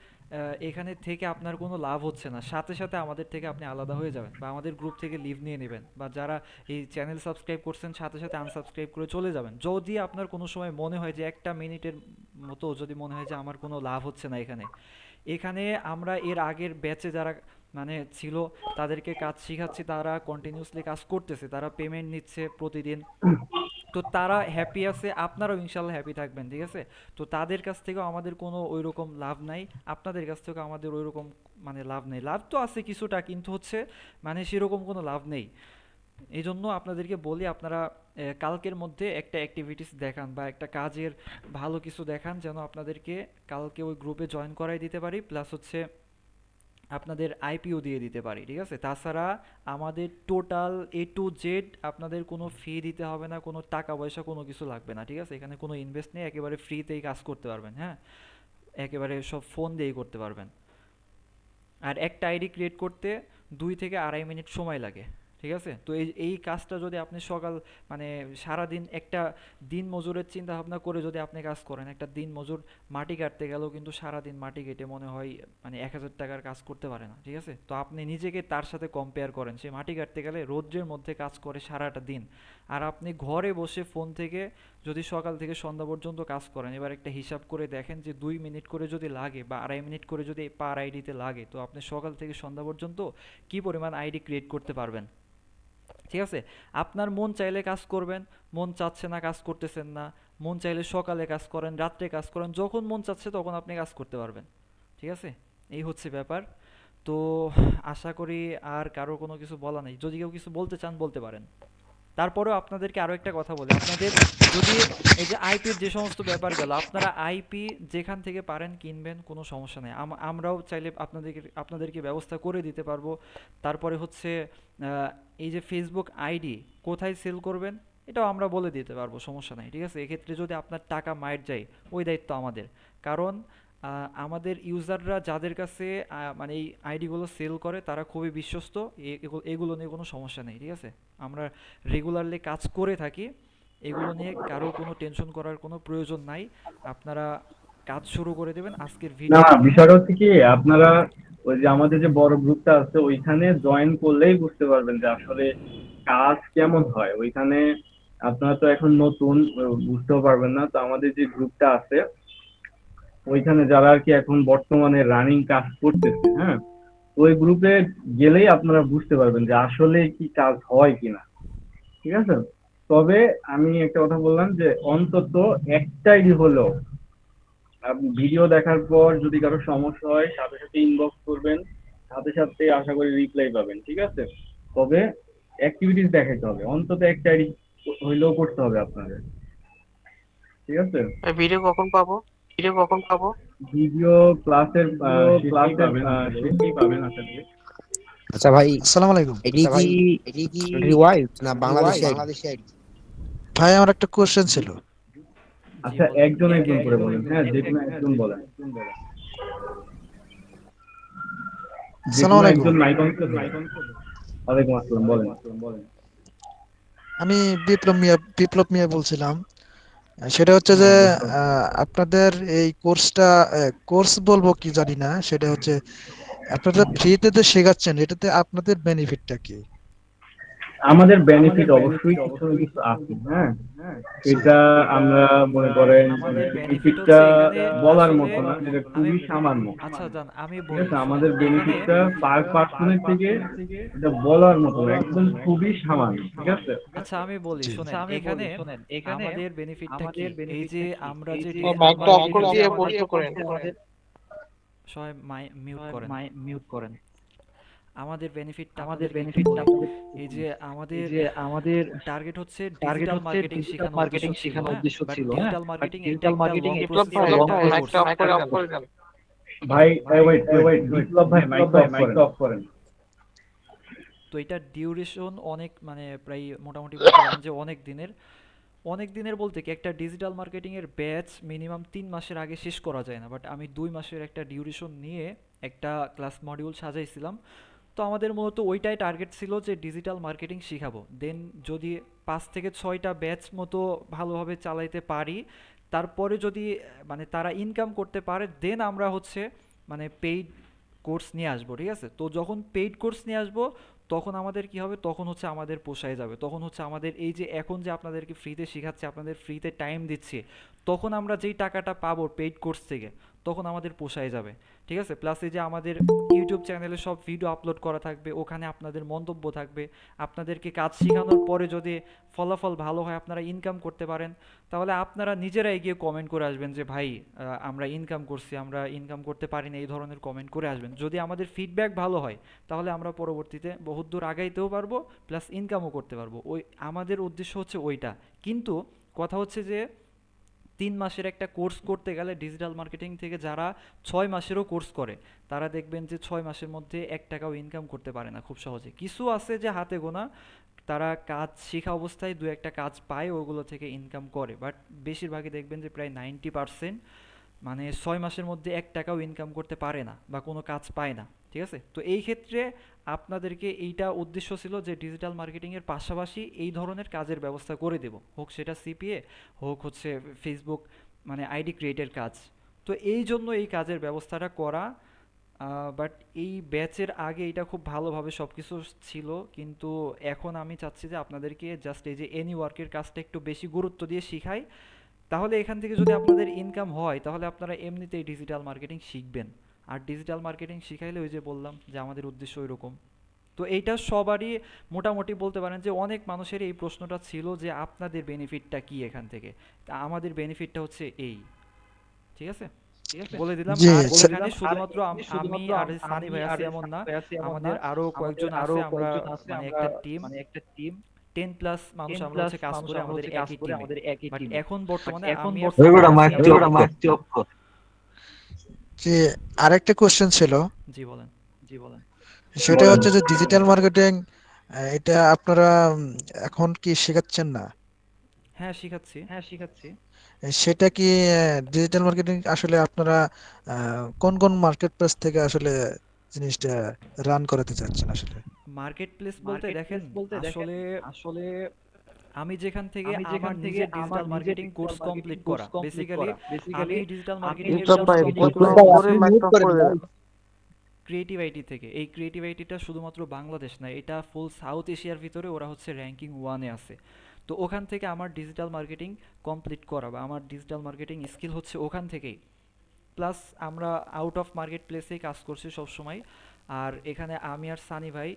এখানে থেকে আপনার কোনো লাভ হচ্ছে না, সাথে সাথে আমাদের থেকে আপনি আলাদা হয়ে যাবেন বা আমাদের গ্রুপ থেকে লিভ নিয়ে নেবেন, বা যারা এই চ্যানেল সাবস্ক্রাইব করছেন সাথে সাথে আনসাবস্ক্রাইব করে চলে যাবেন। যদি আপনার কোনো সময় মনে হয় যে 1 মিনিটের মতো যদি মনে হয় যে আমার কোনো লাভ হচ্ছে না এখানে, এখানে আমরা এর আগের ব্যাচে যারা মানে ছিল তাদেরকে কাজ শিখাচ্ছি, তারা কন্টিনিউয়াসলি কাজ করতেছে, তারা পেমেন্ট নিচ্ছে প্রতিদিন। তো তারা হ্যাপি আছে, আপনারাও ইনশাল্লাহ হ্যাপি থাকবেন, ঠিক আছে? তো তাদের কাছ থেকেও আমাদের কোনো ওইরকম লাভ নাই, আপনাদের কাছ থেকেও আমাদের ওইরকম মানে লাভ নেই। লাভ তো আছে কিছুটা, কিন্তু হচ্ছে মানে সেরকম কোনো লাভ নেই। এই জন্য আপনাদেরকে বলি, আপনারা কালকের মধ্যে একটা অ্যাক্টিভিটিস দেখান বা একটা কাজের ভালো কিছু দেখান, যেন আপনাদেরকে কালকে ওই গ্রুপে জয়েন করাই দিতে পারি, প্লাস হচ্ছে আপনাদের আইপিও দিয়ে দিতে পারি, ঠিক আছে? তাছাড়া আমাদের টোটাল A to Z আপনাদের কোনো ফি দিতে হবে না, কোনো টাকা পয়সা কোনো কিছু লাগবে না, ঠিক আছে? এখানে কোনো ইনভেস্ট নেই, একেবারে ফ্রিতেই কাজ করতে পারবেন, হ্যাঁ? একেবারে সব ফোন দিয়েই করতে পারবেন। আর একটা আইডি ক্রিয়েট করতে 2 থেকে 2.5 মিনিট সময় লাগে, ঠিক আছে? তো এই কাজটা যদি আপনি সকাল মানে সারাদিন একটা দিন মজুরের চিন্তা ভাবনা করে যদি আপনি কাজ করেন, একটা দিন মজুর মাটি কাটতে গেলেও কিন্তু সারাদিন মাটি কেটে মনে হয় মানে 1,000 টাকার কাজ করতে পারে না, ঠিক আছে? তো আপনি নিজেকে তার সাথে কম্পেয়ার করেন, সে মাটি কাটতে গেলে রৌদ্রের মধ্যে কাজ করে সারাটা দিন, আর আপনি ঘরে বসে ফোন থেকে যদি সকাল থেকে সন্ধ্যা পর্যন্ত কাজ করেন, এবার একটা হিসাব করে দেখেন যে 2 মিনিট করে যদি লাগে বা 2.5 মিনিট করে যদি পার আইডিতে লাগে, তো আপনি সকাল থেকে সন্ধ্যা পর্যন্ত কি পরিমাণ আইডি ক্রিয়েট করতে পারবেন, ঠিক আছে? আপনার মন চাইলে কাজ করবেন, মন চাচ্ছে না কাজ করতেছেন না, মন চাইলে সকালে কাজ করেন, রাত্রে কাজ করেন, যখন মন চাচ্ছে তখন আপনি কাজ করতে পারবেন, ঠিক আছে? এই হচ্ছে ব্যাপার। তো আশা করি আর কারো কোনো কিছু বলা নেই, যদি কেউ কিছু বলতে চান বলতে পারেন। তারপরেও আপনাদেরকে আরো একটা কথা বলি, আপনাদের যদি এই যে আইপির যে সমস্ত ব্যাপার গেল, আপনারা আইপি যেখান থেকে পারেন কিনবেন, কোনো সমস্যা নেই, আমরাও চাইলে আপনাদেরকে ব্যবস্থা করে দিতে পারবো। তারপরে হচ্ছে এই যে ফেসবুক আইডি কোথায় সেল করবেন এটাও আমরা বলে দিতে পারবো, সমস্যা নাই, ঠিক আছে? এক্ষেত্রে যদি আপনার টাকা মাইর যায়, ওই দায়িত্ব আমাদের। কারণ আমাদের ইউজাররা যাদের কাছে মানে এই আইডিগুলো সেল করে তারা খুবই বিশ্বস্ত, এগুলো নিয়ে কোনো সমস্যা নেই, ঠিক আছে? আমরা রেগুলারলি কাজ করে থাকি, এগুলো নিয়ে কারো কোনো টেনশন করার কোনো প্রয়োজন নাই। আপনারা কাজ শুরু করে দেবেন আজকের না, ভিডিও থেকে, হ্যাঁ? বিষয়টা হচ্ছে কি, আপনারা ওই যে আমাদের যে বড় গ্রুপটা আছে ওইখানে জয়েন করলেই বুঝতে পারবেন যে আসলে কাজ কেমন হয় ওইখানে। আপনারা তো এখন নতুন, বুঝতেও পারবেন না। তো আমাদের যে গ্রুপটা আছে ওইখানে যারা আর কি এখন বর্তমানে রানিং কাজ করতেছে, হ্যাঁ, ওই গ্রুপে গেলেই আপনারা বুঝতে পারবেন যে আসলে কি কাজ হয় কিনা, ঠিক আছে? তবে আমি একটা কথা বললাম যে অন্তত একটাই হলো, আপনি ভিডিও দেখার পর যদি কারো সমস্যা হয় সাথে সাথে ইনবক্স করবেন, সাথে সাথে আশা করি রিপ্লাই পাবেন, ঠিক আছে? তবে অ্যাক্টিভিটিস দেখাইতে হবে, অন্তত একটা আইডি হইলেও করতে হবে আপনাদের, ঠিক আছে? ভিডিও কখন পাবো? ভিডিও কখন পাবো? ভিডিও ক্লাসের শেষেই পাবেন আশা করি। আচ্ছা ভাই, আসসালামু আলাইকুম। এটি কি রিওয়াইজ না বাংলাদেশি আইডি? ভাই আমার একটা কোশ্চেন ছিল। জি আচ্ছা, বলেন, একজন একে একজন একে করে বলেন, বলেন, হ্যাঁ, যে কোনো একজন বলেন, যে আসসালামু কোনো আলাইকুম। একজন মাইক অন করে বলেন। ওয়ালাইকুম আসসালাম, বলেন। আমি বিপ্লব মিয়া বলছিলাম। সেটা হচ্ছে যে হ্যাঁ, বিপ্লব। আপনাদের এই কোর্সটা, কোর্স বলবো কি জানি না, সেটা হচ্ছে আপনারা ফ্রিতে যে শেখাচ্ছেন এটাতে আপনাদের বেনিফিটটা কি? আমাদের বেনিফিট অবশ্যই কিছু না কিছু আছে, হ্যাঁ। জি। এটা আমরা মনে করেন আমাদের বেনিফিট বেনিফিটটা হচ্ছে এখানে বলার আসলে মতো না, এটা আমি খুবই সামান্য, আচ্ছা জান আমি ঠিক বলি আছে? শুনেন আমাদের এখানে বেনিফিটটা পার পার্সনের থেকে এটা বলার মতো না, একদম খুবই সামান্য, ঠিক আছে? আচ্ছা আমি বলি জি। শুনেন এখানে আমাদের বেনিফিটটা কি, এই যে আমরা যে ও ডিজিটাল মাইকটা অফ মার্কেটিং করে এর যে দিয়ে আমাদের বন্ধ করেন। সবাই মিউট করেন, আমাদের বেনিফিটটা আপনাদেরকে একটু বলি। এই যে আমাদের টার্গেট হচ্ছে ডিজিটাল মার্কেটিং শেখানো উদ্দেশ্য ছিল, হ্যাঁ? বাট ডিজিটাল মার্কেটিং এটা একটা লং বিপ্লব প্রসেস ভাই, বা একটা কোর্স। মাইকটা অফ করে দেন। ভাই, ওয়েট ওয়েট, বিপ্লব ভাই মাইকটা অফ করেন। তো এটা ডিউরেশন অনেক মানে প্রায় মোটামুটি বলতে পারেন যে অনেক দিনের, অনেক দিনের বলতে কি একটা ডিজিটাল মার্কেটিং এর ব্যাচ মিনিমাম 3 মাসের আগে শেষ করা যায় না, বাট আমি 2 মাসের একটা ডিউরেশন নিয়ে একটা ক্লাস মডিউল সাজাইছিলাম। তো আমাদের মূলত ওইটাই টার্গেট ছিল যে ডিজিটাল মার্কেটিং শিখাবো, দেন যদি 5 থেকে 6টা ব্যাচ মতো ভালোভাবে চালাইতে পারি, তারপরে যদি মানে তারা ইনকাম করতে পারে, দেন আমরা হচ্ছে মানে পেইড কোর্স নিয়ে আসবো, ঠিক আছে? তো যখন পেইড কোর্স নিয়ে আসবো তখন আমাদের কি হবে, তখন হচ্ছে আমাদের পোষায় যাবে, তখন হচ্ছে আমাদের এই যে এখন যে আপনাদেরকে ফ্রিতে শেখাচ্ছে, আপনাদের ফ্রিতে টাইম দিচ্ছি, তখন আমরা যেই টাকাটা পাবো পেইড কোর্স থেকে তখন আমাদের পোষায় যাবে, ঠিক আছে? প্লাস এই যে আমাদের ইউটিউব চ্যানেলে সব ভিডিও আপলোড করা থাকবে, ওখানে আপনাদের মন্তব্য থাকবে, আপনাদেরকে কাজ শেখানোর পরে যদি ফলাফল ভালো হয়, আপনারা ইনকাম করতে পারেন, তাহলে আপনারা নিজেরাই গিয়ে কমেন্ট করে আসবেন যে ভাই আমরা ইনকাম করছি, আমরা ইনকাম করতে পারি না, এই ধরনের কমেন্ট করে আসবেন। যদি আমাদের ফিডব্যাক ভালো হয় তাহলে আমরা পরবর্তীতে বহুত দূর আগাইতেও পারবো, প্লাস ইনকামও করতে পারবো। ওই আমাদের উদ্দেশ্য হচ্ছে ওইটা। কিন্তু কথা হচ্ছে যে 3 মাসের একটা কোর্স করতে গেলে ডিজিটাল মার্কেটিং থেকে যারা 6 মাসেরও কোর্স করে, তারা দেখবেন যে 6 মাসের মধ্যে 1 টাকাও ইনকাম করতে পারে না খুব সহজে। কিছু আছে যে হাতে গোনা, তারা কাজ শেখা অবস্থায় 2 একটা কাজ পায়, ওগুলো থেকে ইনকাম করে, বাট বেশিরভাগই দেখবেন যে প্রায় 90% মানে 6 মাসের মধ্যে 1 টাকাও ইনকাম করতে পারে না বা কোনো কাজ পায় না, ঠিক আছে? তো এই ক্ষেত্রে আপনাদেরকে এইটা উদ্দেশ্য ছিল যে ডিজিটাল মার্কেটিংয়ের পাশাপাশি এই ধরনের কাজের ব্যবস্থা করে দেব, হোক সেটা সিপিএ, হোক হচ্ছে ফেসবুক মানে আইডি ক্রিয়েটের কাজ। তো এই জন্য এই কাজের ব্যবস্থাটা করা। বাট এই ব্যাচের আগে এটা খুব ভালোভাবে সব কিছু ছিল, কিন্তু এখন আমি চাচ্ছি যে আপনাদেরকে জাস্ট এই যে এনি ওয়ার্কের কাজটা একটু বেশি গুরুত্ব দিয়ে শিখাই, তাহলে এখান থেকে যদি আপনাদের ইনকাম হয় তাহলে আপনারা এমনিতেই ডিজিটাল মার্কেটিং শিখবেন। আর ডিজিটাল মার্কেটিং শিখাইলে ওই যে বললাম যে আমাদের উদ্দেশ্য ওইরকম। তো এইটা সবারই মোটামুটি বলতে পারেন যে অনেক মানুষের এই প্রশ্নটা ছিল যে আপনাদের বেনিফিটটা কি এখান থেকে। তা আমাদের বেনিফিটটা হচ্ছে এই, ঠিক আছে? বলে দিলাম। জি আর স্যার। এখানে শুধুমাত্র আমি আর সানি ভাই আছি এমন না, আমাদের আরো কয়েকজন আছে, আমরা মানে একটা টিম, 10+ মানুষ আমরা হচ্ছে কাজ করি আমাদের একই টিমে। বাট এখন বর্তমানে আমি আর সানি আছি। যে আরেকটা কোশ্চেন ছিল, জি বলেন। সেটা হচ্ছে যে ডিজিটাল মার্কেটিং এটা আপনারা এখন কি শেখাচ্ছেন না? হ্যাঁ শিখাচ্ছি। সেটা কি ডিজিটাল মার্কেটিং আসলে আপনারা কোন কোন মার্কেট প্লেস থেকে আসলে জিনিসটা রান করাতে চাচ্ছেন আসলে? মার্কেট প্লেস বলতে দেখেন, আসলে আমি যেখান থেকে আমার নিজের ডিজিটাল মার্কেটিং কোর্স কমপ্লিট করা, বেসিক্যালি আমি ডিজিটাল মার্কেটিং এর কোর্স কমপ্লিট করা হচ্ছে ক্রিয়েটিভ আইটি থেকে। এই ক্রিয়েটিভ আইটিটা শুধুমাত্র বাংলাদেশ না, এটা ফুল সাউথ এশিয়ার ভিতরে ওরা হচ্ছে র্যাঙ্কিং 1-এ আছে। তো ওখান থেকে আমার ডিজিটাল মার্কেটিং কমপ্লিট করা বা আমার ডিজিটাল মার্কেটিং স্কিল হচ্ছে ওখান থেকেই। প্লাস আমরা আউট অফ মার্কেট প্লেসেই কাজ করছি সবসময়। আর এখানে আমি আর সানি ভাই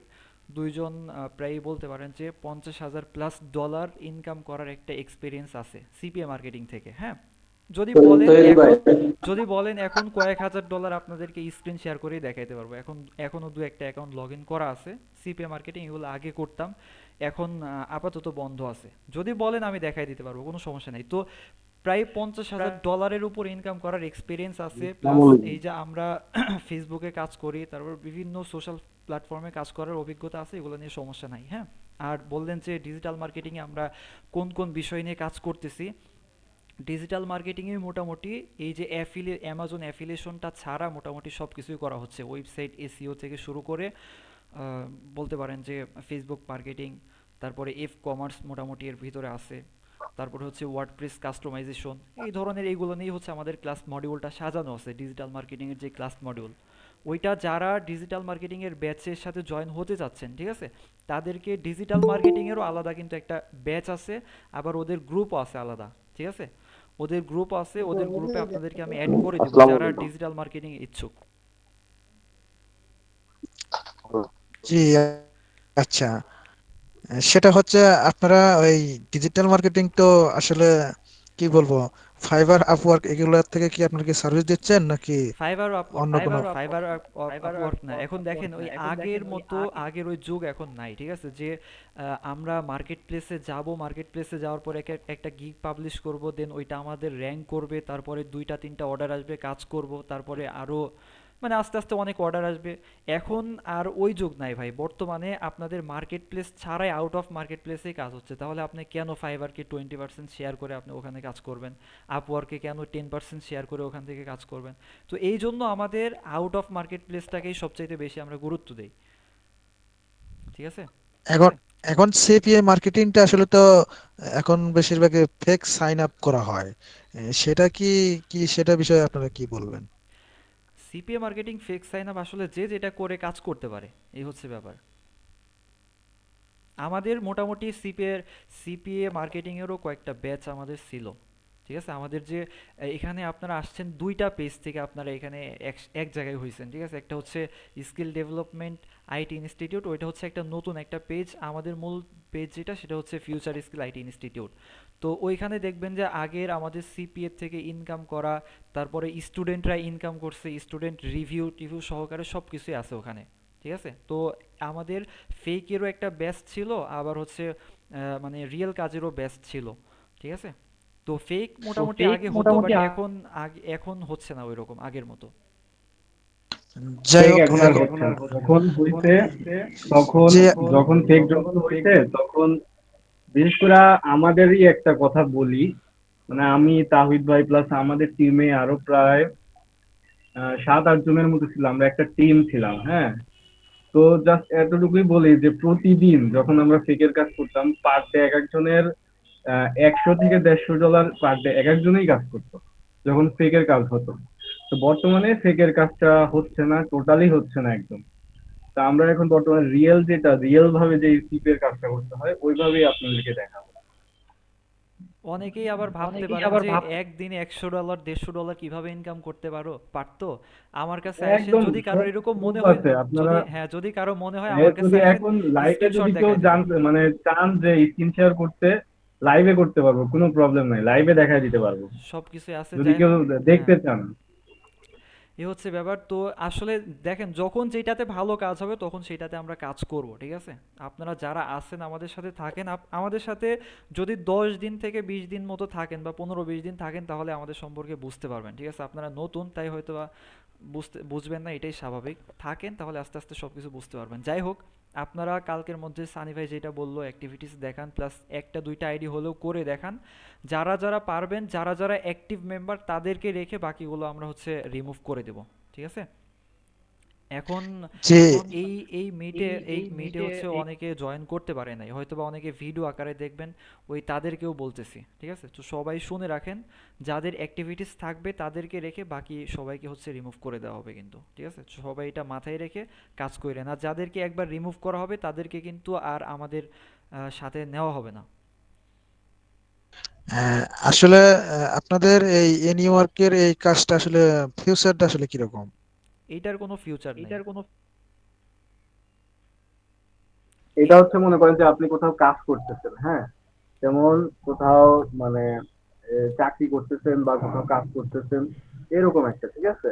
দুইজন প্রায় বলতে পারেন যে $50,000+ ইনকাম করার একটা এক্সপিরিয়েন্স আছে সিপিএ মার্কেটিং থেকে। হ্যাঁ, যদি বলেন এখন, এখন কয়েক হাজার ডলার আপনাদেরকে স্ক্রিন শেয়ার করেই দেখাইতে পারবো। এখনো 2 একটা অ্যাকাউন্ট লগ ইন করা আছে সিপিএ মার্কেটিং, এগুলো আগে করতাম, এখন আপাতত বন্ধ আছে। যদি বলেন আমি দেখাই দিতে পারবো, কোনো সমস্যা নেই। তো প্রায় $50,000 উপর ইনকাম করার এক্সপিরিয়েন্স আছে। প্লাস এই যে আমরা ফেসবুকে কাজ করি, তারপর বিভিন্ন সোশ্যাল প্ল্যাটফর্মে কাজ করার অভিজ্ঞতা আছে, এগুলো নিয়ে সমস্যা নাই। হ্যাঁ, আর বললেন যে ডিজিটাল মার্কেটিংয়ে আমরা কোন কোন বিষয় নিয়ে কাজ করতেছি। ডিজিটাল মার্কেটিংয়ে মোটামুটি এই যে অ্যামাজন অ্যাফিলিয়েশনটা ছাড়া মোটামুটি সব কিছুই করা হচ্ছে, ওয়েবসাইট এসইও থেকে শুরু করে বলতে পারেন যে ফেসবুক মার্কেটিং, তারপরে কমার্স মোটামুটি এর ভিতরে আছে, তারপরে হচ্ছে ওয়ার্ডপ্রেস কাস্টমাইজেশন, এই ধরনের এইগুলো নিয়েই হচ্ছে আমাদের ক্লাস মডিউলটা সাজানো আছে। ডিজিটাল মার্কেটিংয়ের যে ক্লাস মডিউল, ওইটা যারা ডিজিটাল মার্কেটিংয়ের ব্যাচের সাথে জয়েন হতে চাচ্ছেন, ঠিক আছে, তাদেরকে ডিজিটাল মার্কেটিংয়েরও আলাদা কিন্তু একটা ব্যাচ আছে, আবার ওদের গ্রুপও আছে আলাদা, ঠিক আছে? ওদের গ্রুপ আছে, ওদের গ্রুপে আপনাদেরকে আমি অ্যাড করে দেবো যারা ডিজিটাল মার্কেটিং ইচ্ছুক। জি আচ্ছা। সেটা হচ্ছে আপনারা ওই ডিজিটাল মার্কেটিং তো আসলে কি বলবো, ফাইবার আপওয়ার্ক এগুলো থেকে কি আপনারা কি সার্ভিস দিচ্ছেন নাকি ফাইবার আপওয়ার্ক অন্য না, কোনো? ফাইবার আপওয়ার্ক না। এখন দেখেন ওই আগের মতো, আগের ওই যুগ এখন নাই, ঠিক আছে? যে আমরা মার্কেট প্লেসে যাব, মার্কেট প্লেসে যাওয়ার পরে একটা গিগ পাবলিশ করব, দেন ওইটা আমাদের র্যাঙ্ক করবে, তারপরে 2টা 3টা অর্ডার আসবে, কাজ করব, তারপরে আরও মানে আস্তে আস্তে অনেক অর্ডার আসবে। এখন আর ওই যুগ নাই ভাই, বর্তমানে আপনাদের মার্কেট প্লেস ছাড়াই আউট অফ মার্কেট প্লেসেই কাজ হচ্ছে। তাহলে আপনি কেন ফাইবারকে 20% শেয়ার করে আপনি ওখানে কাজ করবেন, আপওয়ার্কে কেন 10% শেয়ার করে ওখান থেকে কাজ করবেন? তো এই জন্য আমাদের আউট অফ মার্কেট প্লেসটাকেই সবচাইতে বেশি আমরা গুরুত্ব দিই। ঠিক আছে? এখন এখন সিপিএ মার্কেটিংটা আসলে তো এখন বেশিরভাগ ফেক সাইন আপ করা হয়। সেটা কি কি সেটা বিষয়ে আপনারা কি বলবেন? CPA marketing fake sign up আসলে যে যেটা করে কাজ করতে পারে, এই হচ্ছে ব্যাপার। আমাদের মোটামুটি সিপিএ মার্কেটিংয়েরও কয়েকটা ব্যাচ আমাদের ছিল। ঠিক আছে? আমাদের যে এখানে আপনারা আসছেন ২টা পেজ থেকে, আপনারা এখানে এক জায়গায় হইছেন। ঠিক আছে? একটা হচ্ছে স্কিল ডেভেলপমেন্ট আইটি ইনস্টিটিউট, ওইটা হচ্ছে একটা নতুন একটা পেজ। আমাদের মূল পেজ যেটা সেটা হচ্ছে ফিউচার স্কিল আইটি ইনস্টিটিউট। তো ওইখানে দেখবেন যে আগের আমাদের সিপিএ থেকে ইনকাম করা, তারপরে স্টুডেন্টরা ইনকাম করছে, স্টুডেন্ট রিভিউ সহকারে সব কিছুই আছে ওখানে। ঠিক আছে? তো আমাদের ফেকেরও একটা ব্যাচ ছিল, আবার হচ্ছে মানে রিয়েল কাজেরও ব্যাচ ছিল। ঠিক আছে? তো ফেক মোটামুটি আগে হতো, বাট এখন হচ্ছে না ওইরকম আগের মতো। যাই ফেক হোক এখন আর হচ্ছে না, যখন হইছে তখন, যে যখন ফেক যখন হইছে তখন বিশেষ করে আমাদেরই একটা কথা বলি, মানে আমি তাহিদ ভাই প্লাস আমাদের টিমে আরো প্রায় 7-8 জনের মতো ছিল, আমরা একটা টিম ছিলাম, হ্যাঁ। তো জাস্ট এতটুকুই বলি যে প্রতিদিন যখন আমরা ফেকের কাজ করতাম, পার ডে এক একজনের 100 থেকে $150 পার ডে এক একজনেই কাজ করতো যখন ফেকের কাজ হতো। তো বর্তমানে ফেকের কাজটা হচ্ছে না, টোটালি হচ্ছে না একদম। তা আমরা এখন বর্তমানে রিয়েল, যেটা রিয়েল ভাবে যে সিপের কাজটা করতে হয় ওইভাবেই আপনাদেরকে দেখাবো। অনেকেই আবার ভাবতে পারেন যে একদিনে $100 $150 কিভাবে ইনকাম করতে পারতো। আমার কাছে আসেন, একদম যদি সব কারোর এরকম প্রুফ মনে হয়, আছে আপনারা। যদি হ্যাঁ যদি কারো মনে হয় আমার কাছে যদি আসেন, এখন লাইভে স্ক্রিনশট যদি কেউ দেখায় দিব। জানতে মানে চান যে স্ক্রিন শেয়ার করতে, লাইভে করতে পারবো, কোনো প্রবলেম নাই, লাইভে দেখায় দিতে পারবো সব কিছুই আছে, যদি যাই কেউ হোক। হ্যাঁ, দেখতে চান। এ হচ্ছে ব্যাপার। তো আসলে দেখেন, যখন যেটাতে ভালো কাজ হবে তখন সেটাতে আমরা কাজ করব। ঠিক আছে? আপনারা যারা আছেন আমাদের সাথে থাকেন, আমাদের সাথে যদি 10 দিন থেকে 20 দিন মতো থাকেন, বা 15-20 দিন থাকেন, তাহলে আমাদের সম্পর্কে বুঝতে পারবেন। ঠিক আছে? আপনারা নতুন তাই হয়তো বা বুঝবেন না, এটাই স্বাভাবিক। থাকেন তাহলে আস্তে আস্তে সব কিছু বুঝতে পারবেন। যাই হোক, আপনারা কালকের মধ্যে সানি ভাই যেটা বললো অ্যাক্টিভিটিস দেখান, প্লাস একটা দুইটা আইডি হলেও করে দেখান। যারা যারা পারবেন, যারা যারা অ্যাক্টিভ মেম্বার, তাদেরকে রেখে বাকিগুলো আমরা হচ্ছে রিমুভ করে দেব। ঠিক আছে? এখন যে এই এই মিটে হচ্ছে অনেকে জয়েন করতে পারে নাই, হয়তোবা অনেকে ভিডিও আকারে দেখবেন, ওই তাদেরকেও বলতেছি। ঠিক আছে? তো সবাই শুনে রাখেন, যাদের অ্যাক্টিভিটিস থাকবে তাদেরকে রেখে বাকি সবাইকে হচ্ছে রিমুভ করে দেওয়া হবে কিন্তু। ঠিক আছে? তো সবাই এটা মাথায় রেখে কাজ করেন, আর যাদেরকে একবার রিমুভ করা হবে তাদেরকে কিন্তু আর আমাদের সাথে নেওয়া হবে না। আহ, আসলে আপনাদের এই এনিওয়ার্কের এই কাজটা আসলে ফিউচারটা আসলে কিরকম? এইটার কোনো ফিউচার নেই। এটা হচ্ছে মনে করেন যে আপনি কোথাও কাজ করতেছেন, হ্যাঁ, যেমন কোথাও মানে চাকরি করতেছেন বা কোথাও কাজ করতেছেন, এরকম একটা, ঠিক আছে।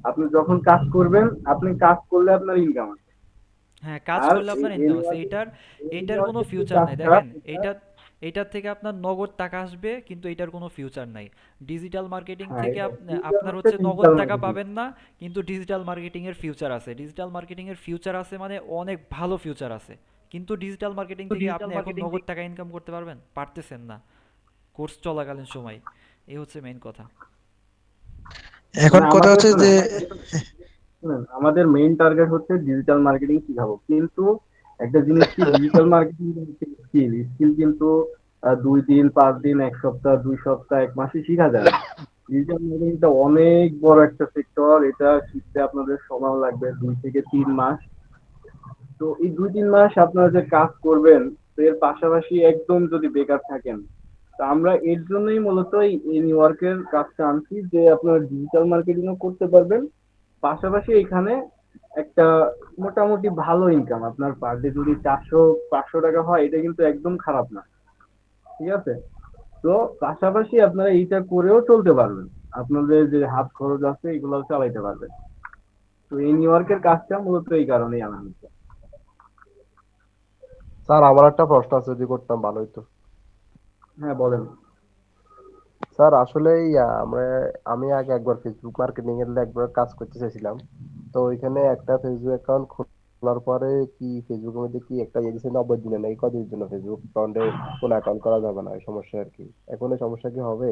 আপনি যখন কাজ করবেন, আপনি কাজ করলে আপনার ইনকাম আছে। হ্যাঁ, কাজ আর করলে এই আপনার ইনকাম আছে। এনিওয়ার্কের এইটার কোনো এনিওয়ার্কের যে ফিউচার নাই। কাজটা, দেখেন, এইটার থেকে আপনার নগদ টাকা আসবে, কিন্তু এইটার কোনো ফিউচার নাই। ডিজিটাল মার্কেটিং হ্যাঁ, থেকে এটা ফিউচার আপনার হচ্ছে হচ্ছে নগদ ডিজিটাল টাকা মার্কেটিং। পাবেন না, কিন্তু ডিজিটাল মার্কেটিং এর ফিউচার আছে। ডিজিটাল মার্কেটিং এর ফিউচার আছে মানে অনেক ভালো ফিউচার আছে। কিন্তু ডিজিটাল মার্কেটিং থেকে আপনি এখন নগদ টাকা ইনকাম করতে পারবেন? পারতেছেন না, কোর্স চলাকালীন সময়। এই হচ্ছে মেইন কথা। এখন মানে কথা আমাদের হচ্ছে যে শুনেন, শুনেন, আমাদের মেইন টার্গেট হচ্ছে ডিজিটাল মার্কেটিং শিখাবো, কিন্তু একটা জিনিস কি, ডিজিটাল মার্কেটিং স্কিল, স্কিল কিন্তু 2 দিন, 5 দিন, 1 সপ্তাহ, 2 সপ্তাহ, 1 মাসে শিখা যায় না। ডিজিটাল মার্কেটিংটা অনেক বড় একটা সেক্টর, এটা শিখতে আপনাদের সময় লাগবে 2 থেকে 3 মাস। তো এই 2-3 মাস আপনারা যে কাজ করবেন, তো এর পাশাপাশি একদম যদি বেকার থাকেন, তো আমরা এর জন্যই মূলত এই এর কাজটা আনছি, যে আপনারা ডিজিটাল মার্কেটিংও করতে পারবেন, পাশাপাশি এখানে একটা মোটামুটি ভালো ইনকাম, আপনার পার ডে যদি 400-500 টাকা হয়, এটা কিন্তু একদম খারাপ না, ঠিক আছে। তো পাশাপাশি আপনারা এইটা করেও চলতে পারবেন, আপনাদের যে হাত খরচ আছে এগুলো চালাইতে পারবেন। তো এই নিউইয়র্কের কাজটা মূলত এই কারণেই আনা হয়েছে। স্যার আমার একটা প্রশ্ন আছে, যদি করতাম ভালো হতো। হ্যাঁ, বলেন। স্যার আসলে আমি আগে একবার ফেসবুক মার্কেটিং এর একবার কাজ করতে চাইছিলাম। তো ওইখানে একটা ফেসবুক অ্যাকাউন্ট খোলার পরে কি ফেসবুকের মধ্যে কি একটা ইয়ে দিছে 90 দিনে নাকি কতদিনের জন্য ফেসবুক অ্যাকাউন্টে কোনো অ্যাকাউন্ট করা যাবে না, এই সমস্যা আর কি। এখন এই সমস্যা কি হবে?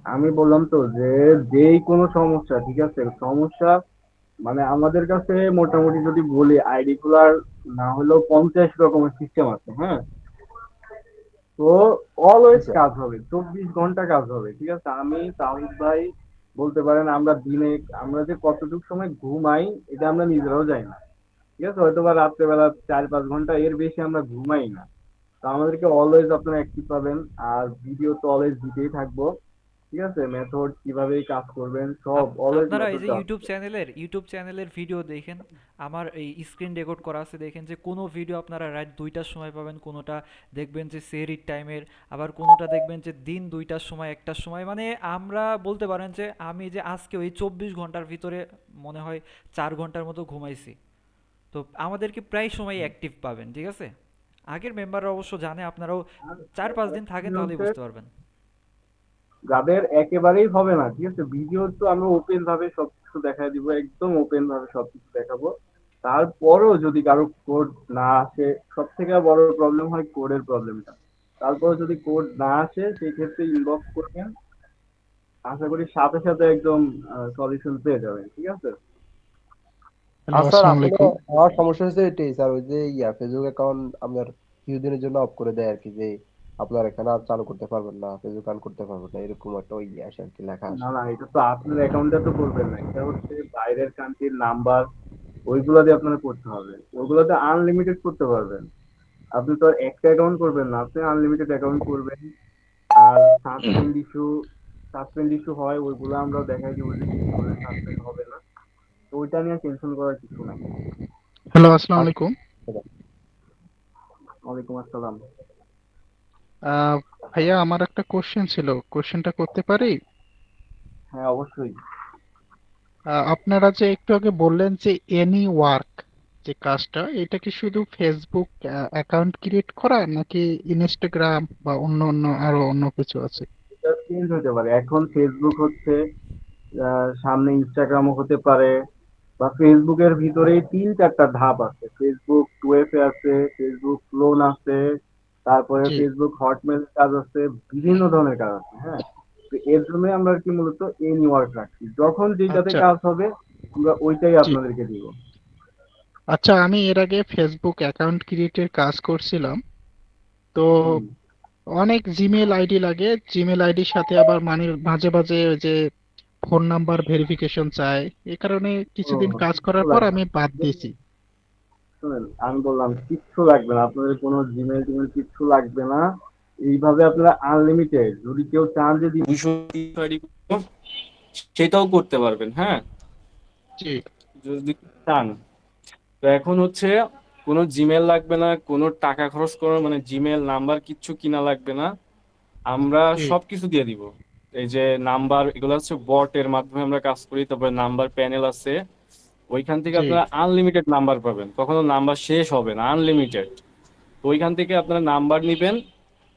আমি বললাম তো যে যেই কোনো সমস্যা, ঠিক আছে, সমস্যা মানে আমাদের কাছে মোটামুটি যদি বলি আইডি খোলার না হলেও 50 রকমের সিস্টেম আছে, হ্যাঁ। তো জি অলওয়েজ স্যার। কাজ হবে, 24 ঘন্টা কাজ হবে, ঠিক আছে। আমি তাহিদ ভাই বলতে পারেন আমরা দিনে আমরা যে কতটুকু সময় ঘুমাই এটা আমরা নিজেরাও জানি না, ঠিক আছে। হয়তো বা রাত্রেবেলা 4-5 ঘন্টা, এর বেশি আমরা ঘুমাই না। তো আমাদেরকে অলওয়েজ আপনারা অ্যাক্টিভ পাবেন। আর ভিডিও তো অলওয়েজ দিতেই থাকবো, ঠিক আছে। মেথড কিভাবে কাজ করবেন সব অলওয়েজ আপনারা এই মেথড যে দেওয়া ইউটিউব থাকবে। চ্যানেলের ভিডিও দেখেন, আমার এই স্ক্রিন রেকর্ড করা আছে, দেখেন যে কোনো ভিডিও আপনারা রাত 2টার সময় পাবেন, কোনোটা দেখবেন যে সেহরির টাইমের, আবার কোনোটা দেখবেন যে দিন 2টার সময় 1টার সময়। মানে আমরা বলতে পারেন যে আমি যে আজকে ওই 24 ঘন্টার ভিতরে মনে হয় 4 ঘন্টার মতো ঘুমাইছি। তো আমাদেরকে প্রায় সময় অ্যাক্টিভ পাবেন, ঠিক আছে। আগের মেম্বাররা অবশ্য জানে, আপনারাও আর 4-5 দিন থাকেন একটা তাহলেই হচ্ছে বুঝতে পারবেন। যাদের একেবারেই হবে না, ঠিক আছে, ভিডিও তো আমরা ওপেন ভাবে সবকিছু দেখাই দিব, একদম ওপেন ভাবে সবকিছু দেখাবো। তারপরেও যদি কারো কোড না আসে, সব থেকে বড় প্রবলেম হয় কোডের প্রবলেমটা। তারপরে যদি কোড না আসে সেই ক্ষেত্রে ইনবক্স করবেন, আশা করি সাথে সাথে একদম সলিউশন পেয়ে যাবেন, ঠিক আছে। হ্যালো, আর স্যার আসসালামু আসলে আলাইকুম। আমার সমস্যা হচ্ছে এটাই স্যার, ওই যে ফেসবুক অ্যাকাউন্ট আপনার কিছুদিনের জন্য অফ করে দেয় আর কি, যে আপনার এখানে আর চালু করতে পারবেন না, ফেসবুক অন করতে পারবেন না, এরকম একটা ওই আসে আর কি, লেখা না আসে। না, এটা তো আপনার অ্যাকাউন্টে তো করবেন না, এটা হচ্ছে বাইরের কান্ট্রির নাম্বার, ওইগুলো দিয়ে আপনার করতে হবে। ওগুলোতে আনলিমিটেড করতে পারবেন। আপনি তো আর একটা অ্যাকাউন্ট করবেন না, আপনি আনলিমিটেড অ্যাকাউন্ট করবেন। আর সাসপেন্ড ইস্যু হয়, ওইগুলো আমরা দেখাই দিব যে কি করলে সাসপেন্ড হবে না। তো ওইটা নিয়ে টেনশন করার কিছু নাই। হ্যালো, আসসালামু আচ্ছা। আলাইকুম। ওয়ালাইকুম আসসালাম। আহ, ভাইয়া, আমার একটা কোশ্চেন ছিল, কোশ্চেনটা করতে পারি? হ্যাঁ, অবশ্যই। আপনারা যে একটু আগে বললেন যে এনি ওয়ার্ক, যে কাজটা, এটা কি শুধু ফেসবুক অ্যাকাউন্ট ক্রিয়েট করা, নাকি ইনস্টাগ্রাম বা অন্য অন্য আরো অন্য কিছু আছে? এটা চেঞ্জ হতে পারে, এখন ফেসবুক হচ্ছে, সামনে ইনস্টাগ্রামও হতে পারে। বা ফেসবুকের ভিতরেই 3-4টা ধাপ আছে, ফেসবুক টুয়েলভে আছে, ফেসবুক ক্লোন আছে, তারপরে জি। ফেসবুক হটমেল কাজ আছে, বিভিন্ন ধরনের কাজ আছে, হ্যাঁ। তো এর জন্য আমরা আর কি মূলত এই ওয়ার্ক রাখছি, যখন যেটাতে আচ্ছা। কাজ হবে আমরা ওইটাই জি। আপনাদেরকে দিব। আচ্ছা, আমি এর আগে ফেসবুক অ্যাকাউন্ট ক্রিয়েটের কাজ করছিলাম। তো হুম। অনেক জিমেল আইডি লাগে, জিমেল আইডির সাথে আবার মানে মাঝে মাঝে ওই যে ফোন নাম্বার ভেরিফিকেশন চায়। এই কারণে ও, কিছুদিন কাজ কিচ্ছু করার পর লাগবে আমি না। বাদ দিয়েছি। শুনেন, আমি বললাম কিচ্ছু লাগবে না, আপনাদের কোনো জিমেল টিমেল কিচ্ছু লাগবে না। এইভাবে আপনারা আনলিমিটেড যদি কেউ চান যে 200 সেটাও করতে পারবেন, হ্যাঁ, জি। যদি চান। তো এখন হচ্ছে কোনো জিমেল লাগবে না, কোনো টাকা খরচ করার মানে জিমেল নাম্বার কিচ্ছু কিনা লাগবে না, আমরা জি। সবকিছু দিয়ে দিব। এই যে নাম্বার, এগুলো হচ্ছে বট এর মাধ্যমে আমরা কাজ করি, তারপরে নাম্বার প্যানেল আছে, ওইখান থেকে জি। আপনারা আনলিমিটেড নাম্বার পাবেন, কখনো নাম্বার শেষ হবে না, আনলিমিটেড। তো ওইখান থেকে আপনারা নাম্বার নিবেন,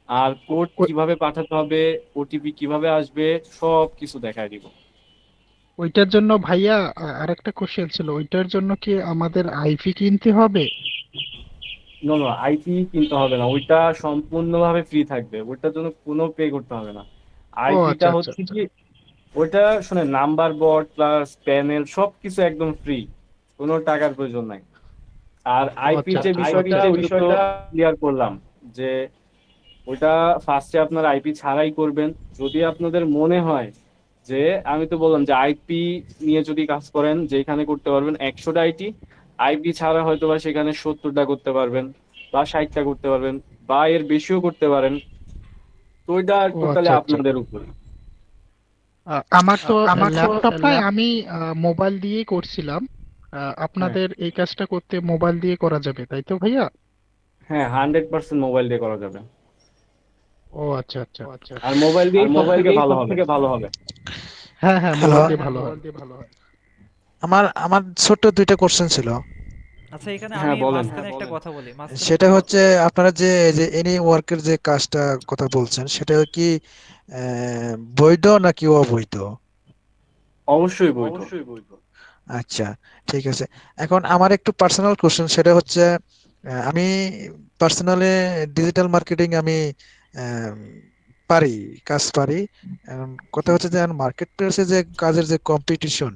আর কোড ওই- কিভাবে পাঠাতে হবে, ওটিপি কিভাবে আসবে, সব কিছু দেখায় দিব। ওইটার জন্য ভাইয়া আরেকটা কোশ্চেন ছিল, ওইটার জন্য কি আমাদের আইপি কিনতে হবে? নো নো, আইপি কিনতে হবে না, ওইটা সম্পূর্ণভাবে ফ্রি থাকবে, ওইটার জন্য কোনো পে করতে হবে না। ও আচ্ছা আইপিটা আচ্ছা হচ্ছে আচ্ছা। কি, ওইটা শুনে নাম্বার বট প্লাস প্যানেল সবকিছু একদম ফ্রি, কোনো টাকার প্রয়োজন নাই। আর ও আইপির আচ্ছা যে আচ্ছা বিষয়টা, আচ্ছা। ওইটা তো ক্লিয়ার করলাম যে ওইটা ফার্স্টে আপনার আইপি ছাড়াই করবেন। যদি আপনাদের মনে হয় যে, আমি তো বললাম যে আইপি নিয়ে যদি কাজ করেন, যেখানে করতে পারবেন 100টা আইটি, আইপি ছাড়া হয়তো বা সেখানে 70টা করতে পারবেন, বা 60টা করতে পারবেন, বা এর বেশিও করতে পারেন। তো ওইটা ও টোটালি আচ্ছা আচ্ছা। আপনাদের উপর। আমার তো আমার তো ল্যাপটপ নাই, ল্যাপ আমি মোবাইল দিয়েই করছিলাম। হ্যাঁ, আপনাদের এই কাজটা করতে মোবাইল দিয়ে করা যাবে, তাই তো ভাইয়া? হ্যাঁ, 100% মোবাইল দিয়ে করা যাবে। ও আচ্ছা আচ্ছা। আর মোবাইল দিয়েই সব থেকে ভালো হবে। হ্যাঁ হ্যাঁ, হ্যালো, মোবাইল দিয়ে ভালো হয়। আমার আমার ছোট্ট দুইটা কোশ্চেন ছিল। আচ্ছা, এখানে হ্যাঁ, আমি বলেন। মাঝখানে একটা কথা বলি, সেটা হচ্ছে আপনারা যে যে এনি ওয়ার্কের যে কাজটা কথা বলছেন, সেটা কি বৈধ নাকি অবৈধ? অবশ্যই বৈধ। আচ্ছা, ঠিক আছে। এখন আমার একটু পার্সোনাল কোশ্চেন, সেটা হচ্ছে আমি পার্সোনালি ডিজিটাল মার্কেটিং আমি আম, কাজ পারি। এখন কথা হচ্ছে যে মার্কেট প্লেসে যে কাজের যে কম্পিটিশন,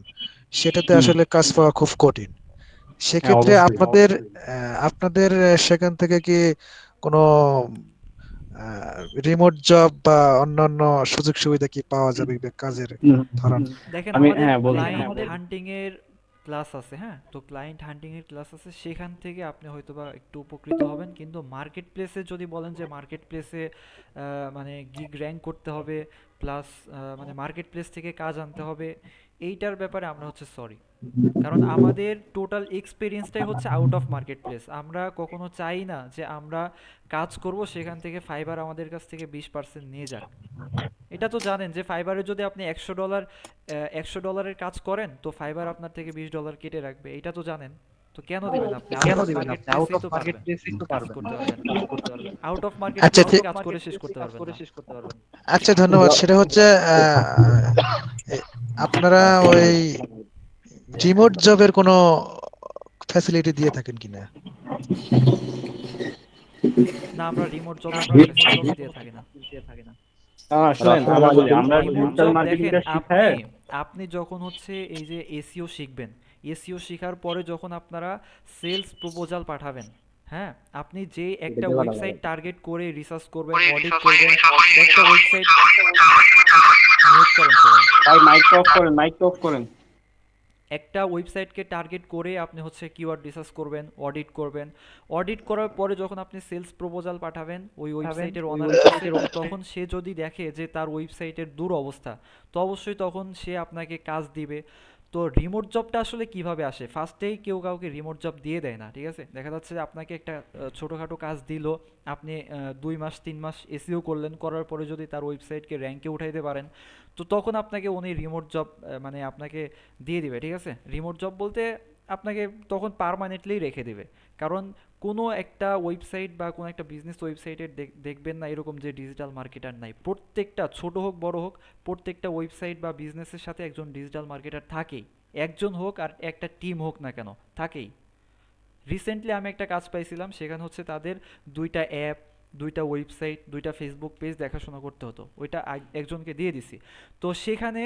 সেটাতে হুম। আসলে কাজ পাওয়া খুব কঠিন। হ্যাঁ, সেক্ষেত্রে অবশ্যই। আপনাদের সেখান থেকে কি কোনো রিমোট জব বা অন্যান্য সুযোগ সুবিধা কি পাওয়া যাবে বা কাজের হুম, ধরন? দেখেন আমি আমাদের হ্যাঁ বলুন। ক্লায়েন্ট হান্টিং এর ক্লাস আছে, হ্যাঁ, তো ক্লায়েন্ট হান্টিং এর ক্লাস আছে, সেখান থেকে আপনি হয়তোবা একটু উপকৃত হবেন। কিন্তু মার্কেট প্লেসে যদি বলেন যে মার্কেট প্লেসে মানে গিগ র্যাঙ্ক করতে হবে প্লাস মানে মার্কেট প্লেস থেকে কাজ আনতে হবে, এইটার ব্যাপারে আমরা হচ্ছে সরি। কারণ আমাদের টোটাল এক্সপিরিয়েন্সটাই হচ্ছে আউট অফ মার্কেট প্লেস। আমরা কখনো চাই না যে আমরা কাজ করব সেখান থেকে ফাইবার আমাদের কাছ থেকে 20% নিয়ে যাক। এটা তো জানেন যে ফাইবারে যদি আপনি $100 $100 কাজ করেন তো ফাইবার আপনার থেকে $20 কেটে রাখবে, এটা তো জানেন। তো কেন দিবেন আপনি? আউট অফ মার্কেট প্লেসেই তো পারবেন, কাজ করতে পারবেন। আউট অফ মার্কেট আচ্ছা প্লেসে ঠিক কাজ করে শেষ করতে পারবেন না। আচ্ছা, ধন্যবাদ। সেটা হচ্ছে আপনারা ওই রিমোট জবের কোনো ফ্যাসিলিটি দিয়ে থাকেন কিনা? না, আমরা রিমোট জবের কোনো ফ্যাসিলিটিস দিয়ে থাকি না। শোনেন আমি বলি, আমরা রিমোট ডিজিটাল জব দেখেন, মার্কেটিংটা আপনি শিখায়। আপনি যখন হচ্ছে এই যে এসইও শিখবেন, এসইও শেখার পরে যখন আপনারা সেলস প্রপোজাল পাঠাবেন, হ্যাঁ, আপনি যে একটা ওয়েবসাইট টার্গেট করে রিসার্চ করবেন, অডিট করবেন, একটা ওয়েবসাইট মিউট করেন সবাই। ভাই মাইক অফ করেন, মাইক অফ করেন। একটা ওয়েবসাইটকে টার্গেট করে আপনি হচ্ছে কিওয়ার্ড রিসার্চ করবেন, অডিট করবেন। অডিট করার পরে যখন আপনি সেলস প্রপোজাল পাঠাবেন ওই ওয়েবসাইটের ওনারের কাছে, তো তখন সে যদি দেখে যে তার ওয়েবসাইটের দুরবস্থা, তো অবশ্যই তখন সে আপনাকে কাজ দিবে। তো রিমোট জবটা আসলে কিভাবে আসে? ফার্স্টেই কেউ কাউকে রিমোট জব দিয়ে দেয় না, ঠিক আছে? দেখা যাচ্ছে যে আপনাকে একটা ছোটোখাটো কাজ দিল, আপনি 2 মাস 3 মাস এসইও করলেন, করার পরে যদি তার ওয়েবসাইটকে র্যাঙ্কে উঠাইতে পারেন, তো তখন আপনাকে উনি রিমোট জব মানে আপনাকে দিয়ে দিবে, ঠিক আছে? রিমোট জব বলতে আপনাকে তখন পার্মানেন্টলি রেখে দিবে। কারণ কোনো একটা ওয়েবসাইট বা কোনো একটা বিজনেস ওয়েবসাইটের দেখবেন না এরকম যে ডিজিটাল মার্কেটার নাই। প্রত্যেকটা ছোট হোক বড় হোক, প্রত্যেকটা ওয়েবসাইট বা বিজনেসের সাথে একজন ডিজিটাল মার্কেটার থাকেই। একজন হোক আর একটা টিম হোক না কেন, থাকেই। রিসেন্টলি আমি একটা কাজ পাইছিলাম, সেখানে হচ্ছে তাদের 2টা অ্যাপ, 2টা ওয়েবসাইট, 2টা ফেসবুক পেজ দেখাশোনা করতে হতো, ওইটা একজনকে দিয়ে দিছি। তো সেখানে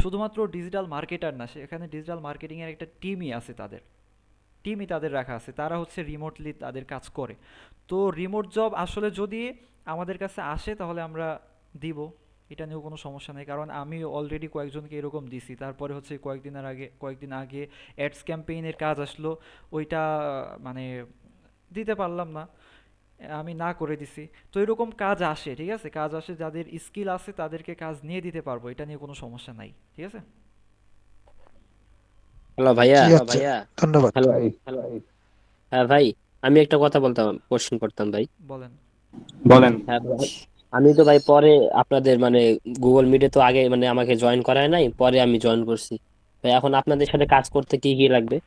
শুধুমাত্র ডিজিটাল মার্কেটার না, সেখানে ডিজিটাল মার্কেটিংয়ের একটা টিমই তাদের রাখা আছে, তারা হচ্ছে রিমোটলি তাদের কাজ করে। তো রিমোট জব আসলে যদি আমাদের কাছে আসে তাহলে আমরা দিব, এটা নিয়েও কোনো সমস্যা নেই। কারণ আমি অলরেডি কয়েকজনকে এরকম দিছি, তারপরে হচ্ছে কয়েকদিন আগে অ্যাডস ক্যাম্পেইনের কাজ আসলো, ওইটা মানে দিতে পারলাম না, আমি না করে দিছি। তো এরকম কাজ আসে, ঠিক আছে? কাজ আসে, যাদের স্কিল আছে তাদেরকে কাজ নিয়ে দিতে পারবো, এটা নিয়ে কোনো সমস্যা নাই, ঠিক আছে? হ্যালো ভাইয়া। জি, আচ্ছা, ধন্যবাদ। হ্যালো। হ্যাঁ ভাই, আমি একটা কথা বলতাম, কোশ্চেন করতাম ভাই। বলেন। বলেন। হ্যাঁ ভাই, আমি তো ভাই পরে আপনাদের মানে গুগল মিটে তো আগে মানে আমাকে জয়েন করায় নাই, পরে আমি জয়েন করছি ভাই। এখন আপনাদের সাথে কাজ করতে কি কি লাগবে?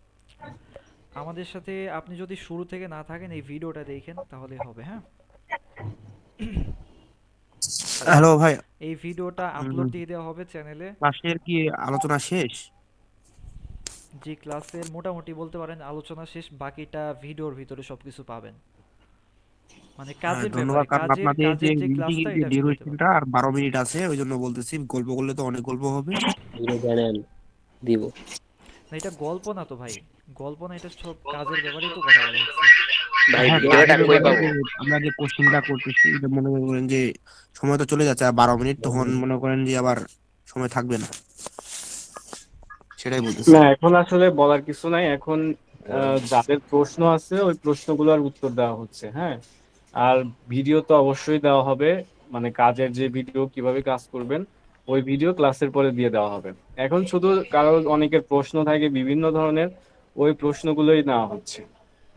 আমাদের সাথে আপনি যদি শুরু থেকে না থাকেন, এই ভিডিওটা দেখেন তাহলে হবে, হ্যাঁ? হ্যালো ভাই, এই ভিডিওটা আপলোড দিয়ে দেওয়া হবে চ্যানেলে। ক্লাসের কি আলোচনা শেষ? জি, ক্লাসের মোটামুটি বলতে পারেন আলোচনা শেষ, বাকিটা ভিডিওর ভিতরে সবকিছু পাবেন। মানে হ্যাঁ কাজের ধন্যবাদ, ব্যাপারে, কারণ কাজের আপনাদের যে কাজের যে মিটিং ক্লাসটা এর যে এটা ভিডিওতে ডিউরেশনটা পাবেন। আর 12 মিনিট আছে, ওই জন্য বলতেছি গল্প করলে তো অনেক গল্প হবে। এগুলো জানেন দিব। না, এটা গল্প না তো ভাই, গল্প না, এটা সব কাজের ব্যাপারেই তো কথা বলা হচ্ছে। ভাই হ্যাঁ, ভিডিওটা কাজের কই ব্যাপারে পাবো? যে আমরা যে কোশ্চেনটা করতেছি, এটা মনে করেন যে সময় তো চলে যাচ্ছে, আর 12 মিনিট তখন মনে করেন যে আবার সময় থাকবে না, সেটাই বলতেছি। না, এখন আসলে বলার কিছু নাই। এখন যাদের প্রশ্ন আছে ওই প্রশ্নগুলোর উত্তর দেওয়া হচ্ছে, হ্যাঁ। আর ভিডিও তো অবশ্যই দেওয়া হবে, মানে কাজের যে ভিডিও কিভাবে কাজ করবেন ওই ভিডিও ক্লাসের পরে দিয়ে দেওয়া হবে। এখন শুধু কারো অনেকের প্রশ্ন থাকে বিভিন্ন ধরনের, ওই প্রশ্নগুলোই নেওয়া হচ্ছে।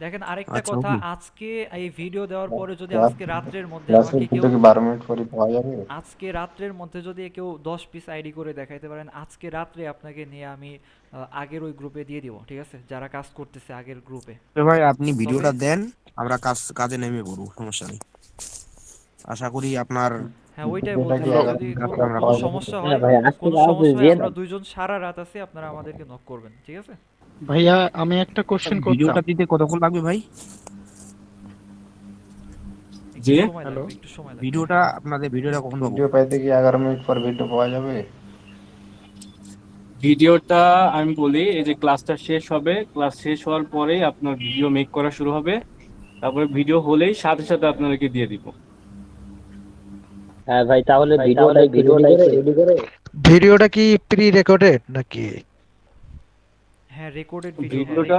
দেখেন আরেকটা আচ্ছা কথা, ওকে। আজকে এই ভিডিও দেওয়ার পরে যদি ক্লাস আজকে রাত্রের মধ্যে ক্লাসের আমাকে কেউ, ভিডিও কি 12 মিনিট পরে পাওয়া যাবে? আজকে রাত্রের মধ্যে যদি কেউ 10 পিস আইডি করে দেখাইতে পারেন, আজকে রাত্রে আপনাকে নিয়ে আমি আগের ওই গ্রুপে দিয়ে দিব, ঠিক আছে? যারা কাজ করতেছে আগের গ্রুপে। তো ভাই আপনি তবে ভিডিওটা দেন, আমরা কাজে নেমে পড়বো, সমস্যা নেই। আশা করি আপনার হ্যাঁ, ওইটাই ভিডিওটা কি বলতেছি, যদি 11 মিনিট কোনো পরে আমরা কোনো পাওয়া যাবে? সমস্যা হ্যাঁ হয়, ভাই, আজকে কোনো রাত সমস্যা হয়, দিয়ে আমরা দেন। দুইজন সারা রাত আছি, আপনারা আমাদেরকে নক করবেন, ঠিক আছে? ভাইয়া আমি একটা কোশ্চেন করতাম। ভিডিওটা দিতে কতক্ষণ লাগবে ভাই? একটু জি, সময় হ্যালো, লাগবে, একটু সময় লাগবে। আপনাদের ভিডিওটা কখন পাবো? ভিডিও পাইতে কি 11 মিনিট পর ভিডিও পাওয়া যাবে? ভিডিওটা আমি বলি, এই যে ক্লাসটা শেষ হবে, ক্লাস শেষ হওয়ার পরেই আপনার ভিডিও মেক করা শুরু হবে, তারপরে ভিডিও হলেই সাথে সাথে আপনাদেরকে দিয়ে দিব। হ্যাঁ ভাই, তাহলে ভিডিওটা একটু রেডি করে। ভিডিওটা কি প্রি রেকর্ডেড নাকি? হ্যাঁ, রেকর্ডেড ভিডিও হবে। ভিডিওটা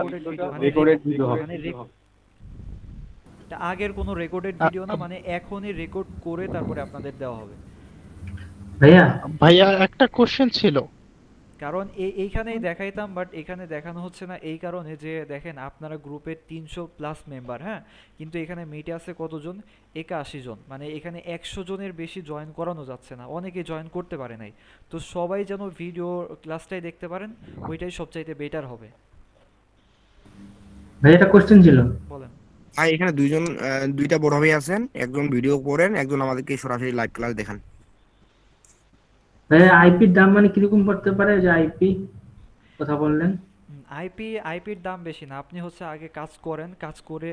মানে রেকর্ডেড ভিডিও হবে। মানে এটা আগের কোনো রেকর্ডেড আ- ভিডিও না, মানে এখনই রেকর্ড করে তারপরে আপনাদের দেওয়া হবে। ভাইয়া ভাইয়া একটা কোশ্চেন ছিল। কারণ এইখানেই দেখাইতাম, বাট এখানে দেখানো হচ্ছে না এই কারণে যে দেখেন আপনারা গ্রুপের 300+ মেম্বার, হ্যাঁ, কিন্তু এখানে মিটে আছে কতজন? 81 জন। মানে এখানে 100 জনের বেশি জয়েন করানো যাচ্ছে না, অনেকে জয়েন করতে পারে নাই। তো সবাই যেন ভিডিও ক্লাসটাই দেখতে পারেন, ওইটাই সবচাইতে বেটার হবে। ভাই একটা কোশ্চেন ছিল। বলেন। ভাই এখানে দুইজন দুইটা বড় ভাই আছেন, একজন ভিডিও করেন, একজন আমাদেরকে সরাসরি লাইভ ক্লাস দেখান। ভাই আইপির দাম মানে কিরকম পড়তে পারে, যে আইপি কথা বললেন? আইপির দাম বেশি না, আপনি হচ্ছে আগে কাজ করেন, কাজ করে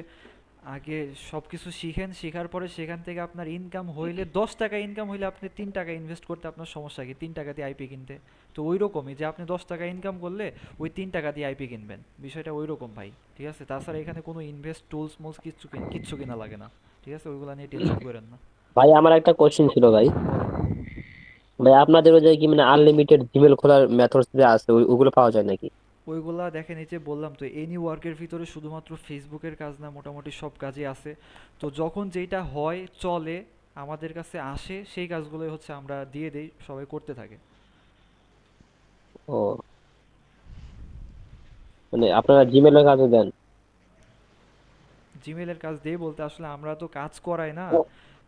আগে সব কিছু শিখেন, শেখার পরে সেখান থেকে আপনার ইনকাম হইলে 10 টাকা ইনকাম হইলে আপনি 3 টাকা ইনভেস্ট করতে আপনার সমস্যা কি? 3 টাকা দিয়ে আইপি কিনতে। তো ওই রকমই যে আপনি 10 টাকা ইনকাম করলে ওই 3 টাকা দিয়ে আইপি কিনবেন, বিষয়টা ওই রকম ভাই। ঠিক আছে, তাছাড়া এখানে কোনো ইনভেস্ট টুলস মুলস কিচ্ছু কিনা লাগে না। ঠিক আছে, ওইগুলো নিয়ে টেনশন করেন না। ভাই আমার একটা কোশ্চেন ছিল ভাই। বলেন। ভাই আপনাদের ওই যে কি মানে আনলিমিটেড জিমেল খোলার মেথডস যে আছে ওগুলো পাওয়া যায় নাকি? ওইগুলা দেখেন, এই যে বললাম তো, এনি ওয়ার্কের ভিতরে শুধুমাত্র ফেসবুকের কাজ না, মোটামুটি সব কাজই আছে। তো যখন যেটা হয় চলে আমাদের কাছে আসে, সেই কাজগুলোই হচ্ছে আমরা দিয়ে দেই, সবাই করতে থাকে। ও, মানে আপনারা জিমেলের কাজে দেন? জিমেলের কাজ দেই বলতে আসলে আমরা তো কাজ করাই না,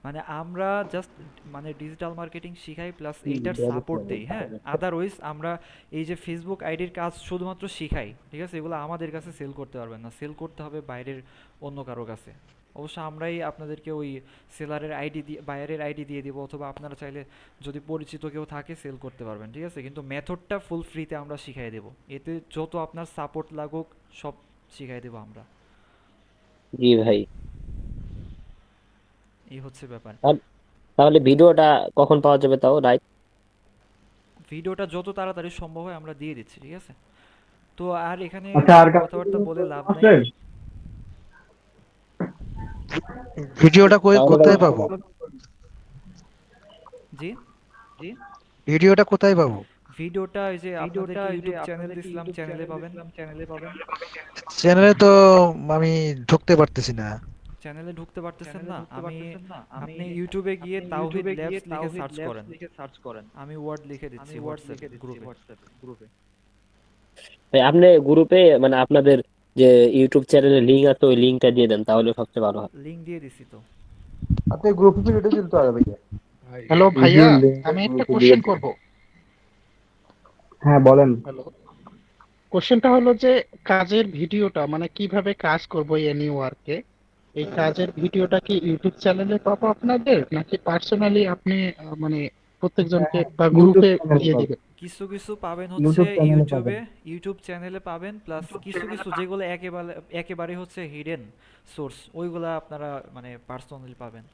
মানে আমরা জাস্ট মানে ডিজিটাল মার্কেটিং শিখাই প্লাস এইটার সাপোর্ট দেই, হ্যাঁ। আদারওয়াইজ আমরা এই যে ফেসবুক আইডির কাজ শুধুমাত্র শিখাই, ঠিক আছে, এগুলো আমাদের কাছে সেল করতে পারবেন না, সেল করতে হবে বাইরের অন্য কারো কাছে। অবশ্য আমরাই আপনাদেরকে ওই সেলারের আইডি দিয়ে, বায়ারের আইডি দিয়ে দিব, অথবা আপনারা চাইলে যদি পরিচিত কেউ থাকে সেল করতে পারবেন, ঠিক আছে, কিন্তু মেথডটা ফুল ফ্রিতে আমরা শিখাই দেব। এতে যত আপনার সাপোর্ট লাগুক সব শিখাই দেব আমরা। জি ভাই। এই হচ্ছে ব্যাপার। তাহলে ভিডিওটা কখন পাওয়া যাবে তাও রাইট? ভিডিওটা যত তাড়াতাড়ি সম্ভব হয় আমরা দিয়ে দিচ্ছি, ঠিক আছে। তো আর এখানে আচ্ছা, আর বেশি কাছে কথাবার্তা বলে লাভ নাই। আছে? ভিডিওটা তাহলে ভাই কোথায় পাবো? জি, ভিডিওটা কোথায় পাবো? ভিডিওটা এই যে আপনাদেরকে ইউটিউব চ্যানেল দিছিলাম, চ্যানেলে পাবেন। চ্যানেলে তো আমি ঢুকতে পারতেছি না। চ্যানেলে ঢুকতে পারতেছেন না? আপনি ইউটিউবে গিয়ে তাওহিদ ল্যাবস লিখে সার্চ করেন। আমি ওয়ার্ড লিখে দিচ্ছি হোয়াটসঅ্যাপ গ্রুপে। ভাই আপনি গ্রুপে মানে আপনাদের যে ইউটিউব চ্যানেলের লিংক আছে ওই লিংকটা দিয়ে দেন, তাহলে সবচেয়ে ভালো হয়। লিংক দিয়ে দিছি তো। আপনি গ্রুপে ভিডিও দিতে হবে ভাইয়া। হ্যালো ভাইয়া, আমি একটা কোশ্চেন করব। হ্যাঁ বলেন। হ্যালো, কোশ্চেনটা হলো যে কাজের ভিডিওটা মানে কিভাবে কাজ করব এনি ওয়ার্কে, এই কাজের ভিডিওটা কি ইউটিউব চ্যানেলে পাবো আপনাদের, নাকি পার্সোনালি আপনি মানে প্রত্যেকজনকে বা ইউটিউব গ্রুপে চ্যানেল দিয়ে পাবেন। দিবেন? কিছু কিছু পাবেন হচ্ছে ইউটিউব চ্যানেলে পাবেন। ইউটিউব চ্যানেলে পাবেন, প্লাস কিছু কিছু যেগুলো একেবারে একেবারে হচ্ছে হিডেন সোর্স, ওইগুলা আপনারা মানে পার্সোনালি পাবেন।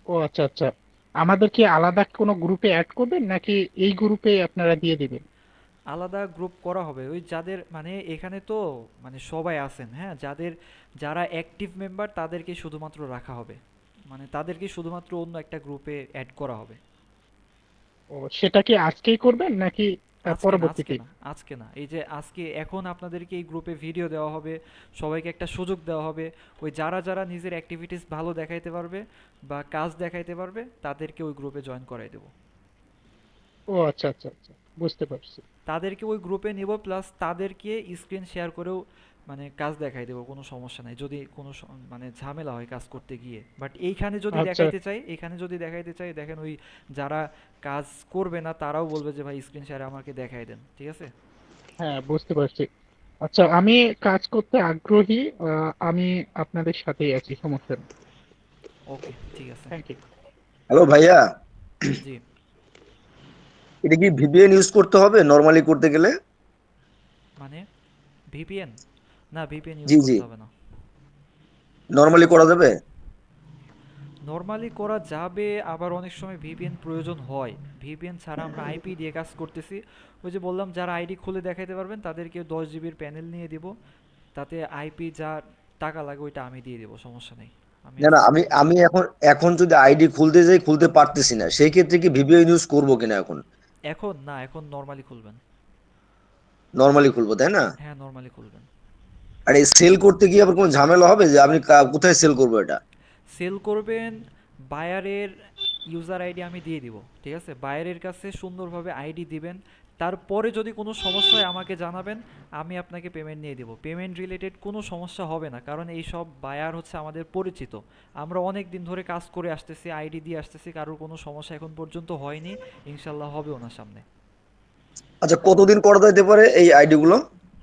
ও আচ্ছা আচ্ছা, আমাদের কি আলাদা কোনো গ্রুপে অ্যাড করবেন, নাকি এই গ্রুপে আপনারা দিয়ে দিবেন? আলাদা গ্রুপ করা হবে ওই যাদের মানে এখানে তো মানে সবাই আছেন, হ্যাঁ, যারা অ্যাক্টিভ মেম্বার তাদেরকে শুধুমাত্র রাখা হবে, মানে তাদেরকে শুধুমাত্র অন্য একটা গ্রুপে অ্যাড করা হবে। ও, সেটা কি আজকেই করবেন নাকি আজকে না, আজকে পরবর্তীতে? না, আজকে না, এই যে আজকে এখন আপনাদেরকে এই গ্রুপে ভিডিও দেওয়া হবে, সবাইকে একটা সুযোগ দেওয়া হবে, ওই যারা যারা নিজের অ্যাক্টিভিটিস ভালো দেখাইতে পারবে বা কাজ দেখাইতে পারবে তাদেরকে ওই গ্রুপে জয়েন করাই দেবো। ও আচ্ছা আচ্ছা আচ্ছা, বুঝতে পারছি। তাদেরকে ওই গ্রুপে নিব, প্লাস তাদেরকে স্ক্রিন শেয়ার করেও মানে কাজ দেখাই দেবো, কোনো সমস্যা নাই যদি কোনো মানে ঝামেলা হয় কাজ করতে গিয়ে। বাট এইখানে যদি আচ্ছা, দেখাইতে চাই দেখেন, ওই যারা কাজ করবে না তারাও বলবে যে ভাই স্ক্রিন শেয়ারে আমাকে দেখাই দেন, ঠিক আছে। হ্যাঁ বুঝতে পারছি। আচ্ছা, আমি কাজ করতে আগ্রহী, আমি আপনাদের সাথেই আছি, সমস্যা নেই। ওকে, ঠিক আছে। Thank you. হ্যালো ভাইয়া, জি। এটা কি ভিপিএন ইউজ করতে হবে নরমালি করতে গেলে? মানে ভিপিএন? না, ভিপিএন ইউজ জি জি, করতে হবে না। নরমালি করা যাবে? নরমালি করা যাবে, আবার অনেক সময় ভিপিএন প্রয়োজন হয়। ভিপিএন ছাড়া আমরা আইপি দিয়ে কাজ করতেছি। ওই যে বললাম, যারা আইডি খুলে দেখাইতে পারবেন তাদেরকে 10 জিবির প্যানেল নিয়ে দিব, তাতে আইপি যা টাকা লাগে ওইটা আমি দিয়ে দেবো, সমস্যা নেই। আমি না না, আমি আমি এখন এখন যদি আইডি খুলতে যাই খুলতে পারতেছি না, সেই ক্ষেত্রে কি ভিপিএন ইউজ করবো কিনা এখন? এখন না, এখন নর্মালি খুলবেন। নর্মালি খুলবো তাই না? হ্যাঁ, নর্মালি খুলবেন। আর এই সেল করতে গিয়ে আবার কোনো ঝামেলা হবে যে আমি কোথায় সেল করবো এটা? সেল করবেন, বায়ারের ইউজার আইডি আমি দিয়ে দিব, ঠিক আছে? বায়ারের কাছে সুন্দরভাবে আইডি দিবেন, তারপরে যদি কোনো সমস্যা হয় আমাকে জানাবেন, আমি আপনাকে পেমেন্ট নিয়ে দেবো। পেমেন্ট রিলেটেড কোনো সমস্যা হবে না, কারণ এই সব বায়ার হচ্ছে আমাদের পরিচিত। আমরা অনেক দিন ধরে কাজ করে আসতেছি, আইডি দিয়ে আসতেছি, কারোর কোনো সমস্যা এখন পর্যন্ত হয়নি, ইনশাল্লাহ হবেও না সামনে। আচ্ছা, কতদিন করা যেতে পারে এই আইডি গুলো?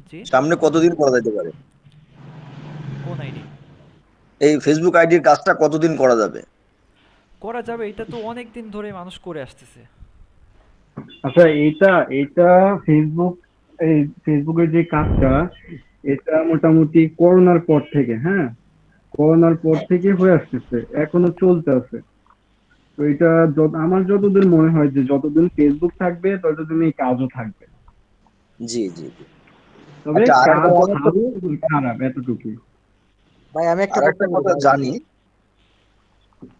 জি? সামনে কতদিন করা যেতে পারে? কোন আইডি? এই ফেসবুক আইডির কাজটা কতদিন করা যাবে? করা যাবে, এটা তো অনেক দিন ধরে মানুষ করে আসতেছে। আচ্ছা, এইটা এইটা ফেসবুক, এই ফেসবুকের যে কাজটা, এটা মোটামুটি করোনার পর থেকে, হ্যাঁ, করোনার পর থেকে হয়ে আসতেছে, এখনো চলতে আছে। তো এটা আমার যতদূর মনে হয় যে যতদিন ফেসবুক থাকবে ততদিন এই কাজও থাকবে। জি জি জি। তবে আচ্ছা, আর একটা কাজ কথা ভালো খারাপ এতটুকুই। ভাই আমি একটা আর প্রশ্ন একটা করি কথা ভাই। জানি,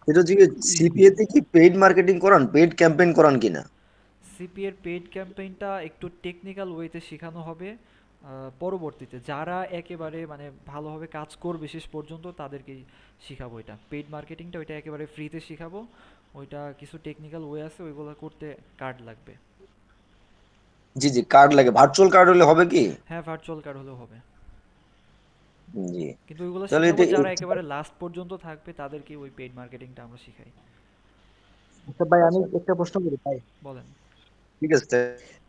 সেটা হচ্ছে সিপিএ তে কি পেইড মার্কেটিং করান, পেইড ক্যাম্পেইন করান কিনা? সিপি এর পেইড ক্যাম্পেইনটা একটু টেকনিক্যাল ওয়েতে শেখানো হবে পরবর্তীতে, যারা একেবারে মানে ভালোভাবে কাজ করবে শেষ পর্যন্ত তাদেরকেই শিখাবো। এটা পেইড মার্কেটিংটা ওইটা একেবারে ফ্রিতে শিখাবো। ওইটা কিছু টেকনিক্যাল ওয়ে আছে, ওইগুলো করতে কার্ড লাগবে। জি জি, কার্ড লাগে। ভার্চুয়াল কার্ড হলে হবে কি? হ্যাঁ, ভার্চুয়াল কার্ড হলেও হবে, জি। কিন্তু ওইগুলো তাহলে শিখাবো এটা যারা একেবারে লাস্ট পর্যন্ত থাকবে তাদেরকে ওই পেইড মার্কেটিংটা আমরা শিখাই। আচ্ছা ভাই, আমি একটা প্রশ্ন করি ভাই। বলেন। ঠিক আছে।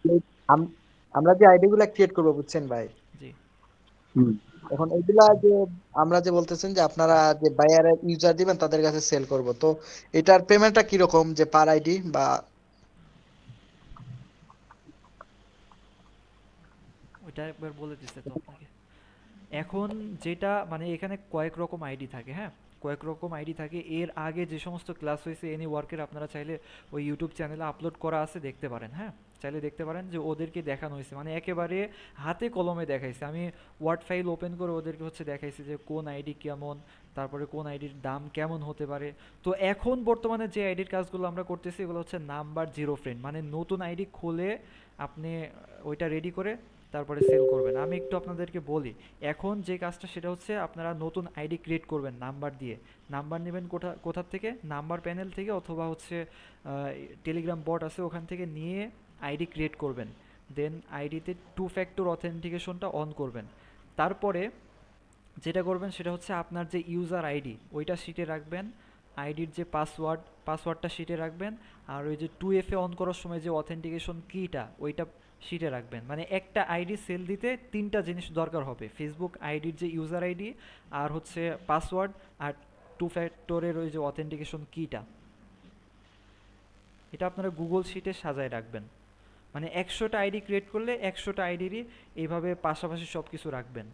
এই আম- আমরা যে আইডি গুলা ক্রিয়েট করবো, বুঝছেন ভাই, জি। হুম। এখন এগুলা যে আমরা যে বলতেছেন যে আপনারা যে বায়ার ইউজার দিবেন তাদের কাছে সেল করব, তো এটার পেমেন্টটা কিরকম, যে পার আইডি বা? ওইটা একবার বলে দিছে তো আপনাকে। এখন যেটা মানে এখানে কয়েক রকম আইডি থাকে, হ্যাঁ, কয়েক রকম আইডি থাকে। এর আগে যে সমস্ত ক্লাস হয়েছে এনি ওয়ার্কের, আপনারা চাইলে ওই ইউটিউব চ্যানেলে আপলোড করা আছে, দেখতে পারেন। হ্যাঁ, চাইলে দেখতে পারেন যে ওদেরকে দেখানো হয়েছে, মানে একেবারে হাতে কলমে দেখাইছে। আমি ওয়ার্ড ফাইল ওপেন করে ওদেরকে হচ্ছে দেখাইছি যে কোন আইডি কেমন, তারপরে কোন আইডির দাম কেমন হতে পারে। তো এখন বর্তমানে যে আইডির কাজগুলো আমরা করতেছি এগুলো হচ্ছে নাম্বার জিরো ফ্রেন্ড, মানে নতুন আইডি খুলে আপনি ওইটা রেডি করে তারপরে সেল করবেন। আমি একটু আপনাদেরকে বলি, এখন যে কাজটা সেটা হচ্ছে আপনারা নতুন আইডি ক্রিয়েট করবেন নাম্বার দিয়ে। নাম্বার নেবেন কোথার থেকে? নাম্বার প্যানেল থেকে, অথবা হচ্ছে টেলিগ্রাম বট আছে ওখান থেকে নিয়ে আইডি ক্রিয়েট করবেন। দেন আইডিতে 2 ফ্যাক্টর অথেন্টিকেশনটা অন করবেন। তারপরে যেটা করবেন সেটা হচ্ছে আপনার যে ইউজার আইডি ওইটা শিটে রাখবেন, আইডির যে পাসওয়ার্ডটা শিটে রাখবেন, আর ওই যে 2FA অন করার সময় যে অথেন্টিকেশন কিটা ওইটা শিটে রাখবেন। মানে একটা আইডি সেল দিতে 3টা জিনিস দরকার হবে: ফেসবুক আইডির যে ইউজার আইডি, আর হচ্ছে পাসওয়ার্ড, আর 2 ফ্যাক্টরের ওই যে অথেন্টিকেশন কিটা। এটা আপনারা গুগল শিটে সাজায় রাখবেন। মানে 100টা আইডি ক্রিয়েট করলে 100টা আইডিরই এইভাবে পাশাপাশি সব কিছু রাখবেন।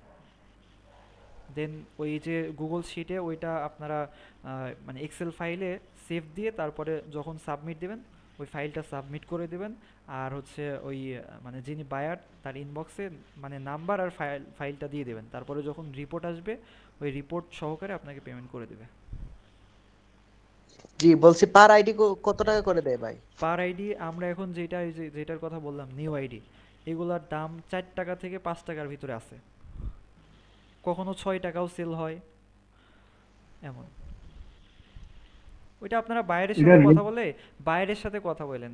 দেন ওই যে গুগল শিটে ওইটা আপনারা মানে এক্সেল ফাইলে সেভ দিয়ে তারপরে যখন সাবমিট দেবেন ওই ফাইলটা সাবমিট করে দেবেন। আর হচ্ছে ওই মানে যিনি বায়ার তার ইনবক্সে মানে নাম্বার আর ফাইলটা দিয়ে দেবেন। তারপরে যখন রিপোর্ট আসবে ওই রিপোর্ট সহকারে আপনাকে পেমেন্ট করে দেবে। জি, বলছি পার আইডি কত টাকা করে দেয় ভাই? পার আইডি আমরা এখন যেটার কথা বললাম, নিউ আইডি, এগুলার দাম 4 টাকা থেকে 5 টাকার ভিতরে আছে, কখনো 6 টাকাও সেল হয় এমন। ওইটা আপনারা বাইরের এটা সাথে কথা বলে, বাইরের সাথে কথা বলেন।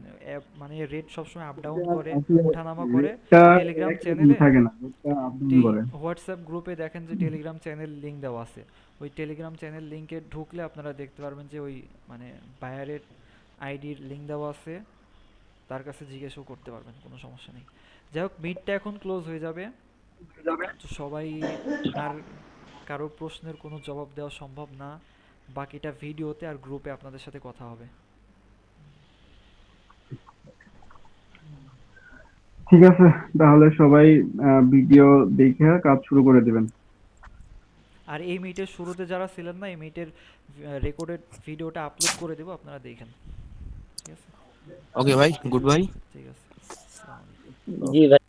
মানে রেট সবসময় আপ ডাউন করে, আসলে ওঠানামা করে। রেটটা টেলিগ্রাম একরকম চ্যানেলে, থাকে না, রেটটা আপ ডাউন করে। হোয়াটসঅ্যাপ গ্রুপে দেখেন যে টেলিগ্রাম চ্যানেল লিঙ্ক দেওয়া আছে। ওই টেলিগ্রাম চ্যানেল লিঙ্কে ঢুকলে আপনারা দেখতে পারবেন যে ওই মানে বায়ারের আইডির লিঙ্ক দেওয়া আছে, তার কাছে জিজ্ঞেসও করতে পারবেন, কোনো সমস্যা নেই। যাই হোক, মিটটা এখন ক্লোজ হয়ে যাবে, তো সবাই আর কারো প্রশ্নের কোনো জবাব দেওয়া সম্ভব না। বাকিটা ভিডিওতে আর গ্রুপে আপনাদের সাথে কথা হবে। ঠিক আছে, তাহলে সবাই ভিডিও দেখে কাজ শুরু করে দিবেন। আর এই মিটের শুরুতে যারা ছিলেন না, এই মিটের রেকর্ডেড ভিডিওটা আপলোড করে দেবো, আপনারা দেখেন। ঠিক আছে, ওকে ভাই, গুড বাই। ঠিক আছে, আসসালামু আলাইকুম। জি ভাই।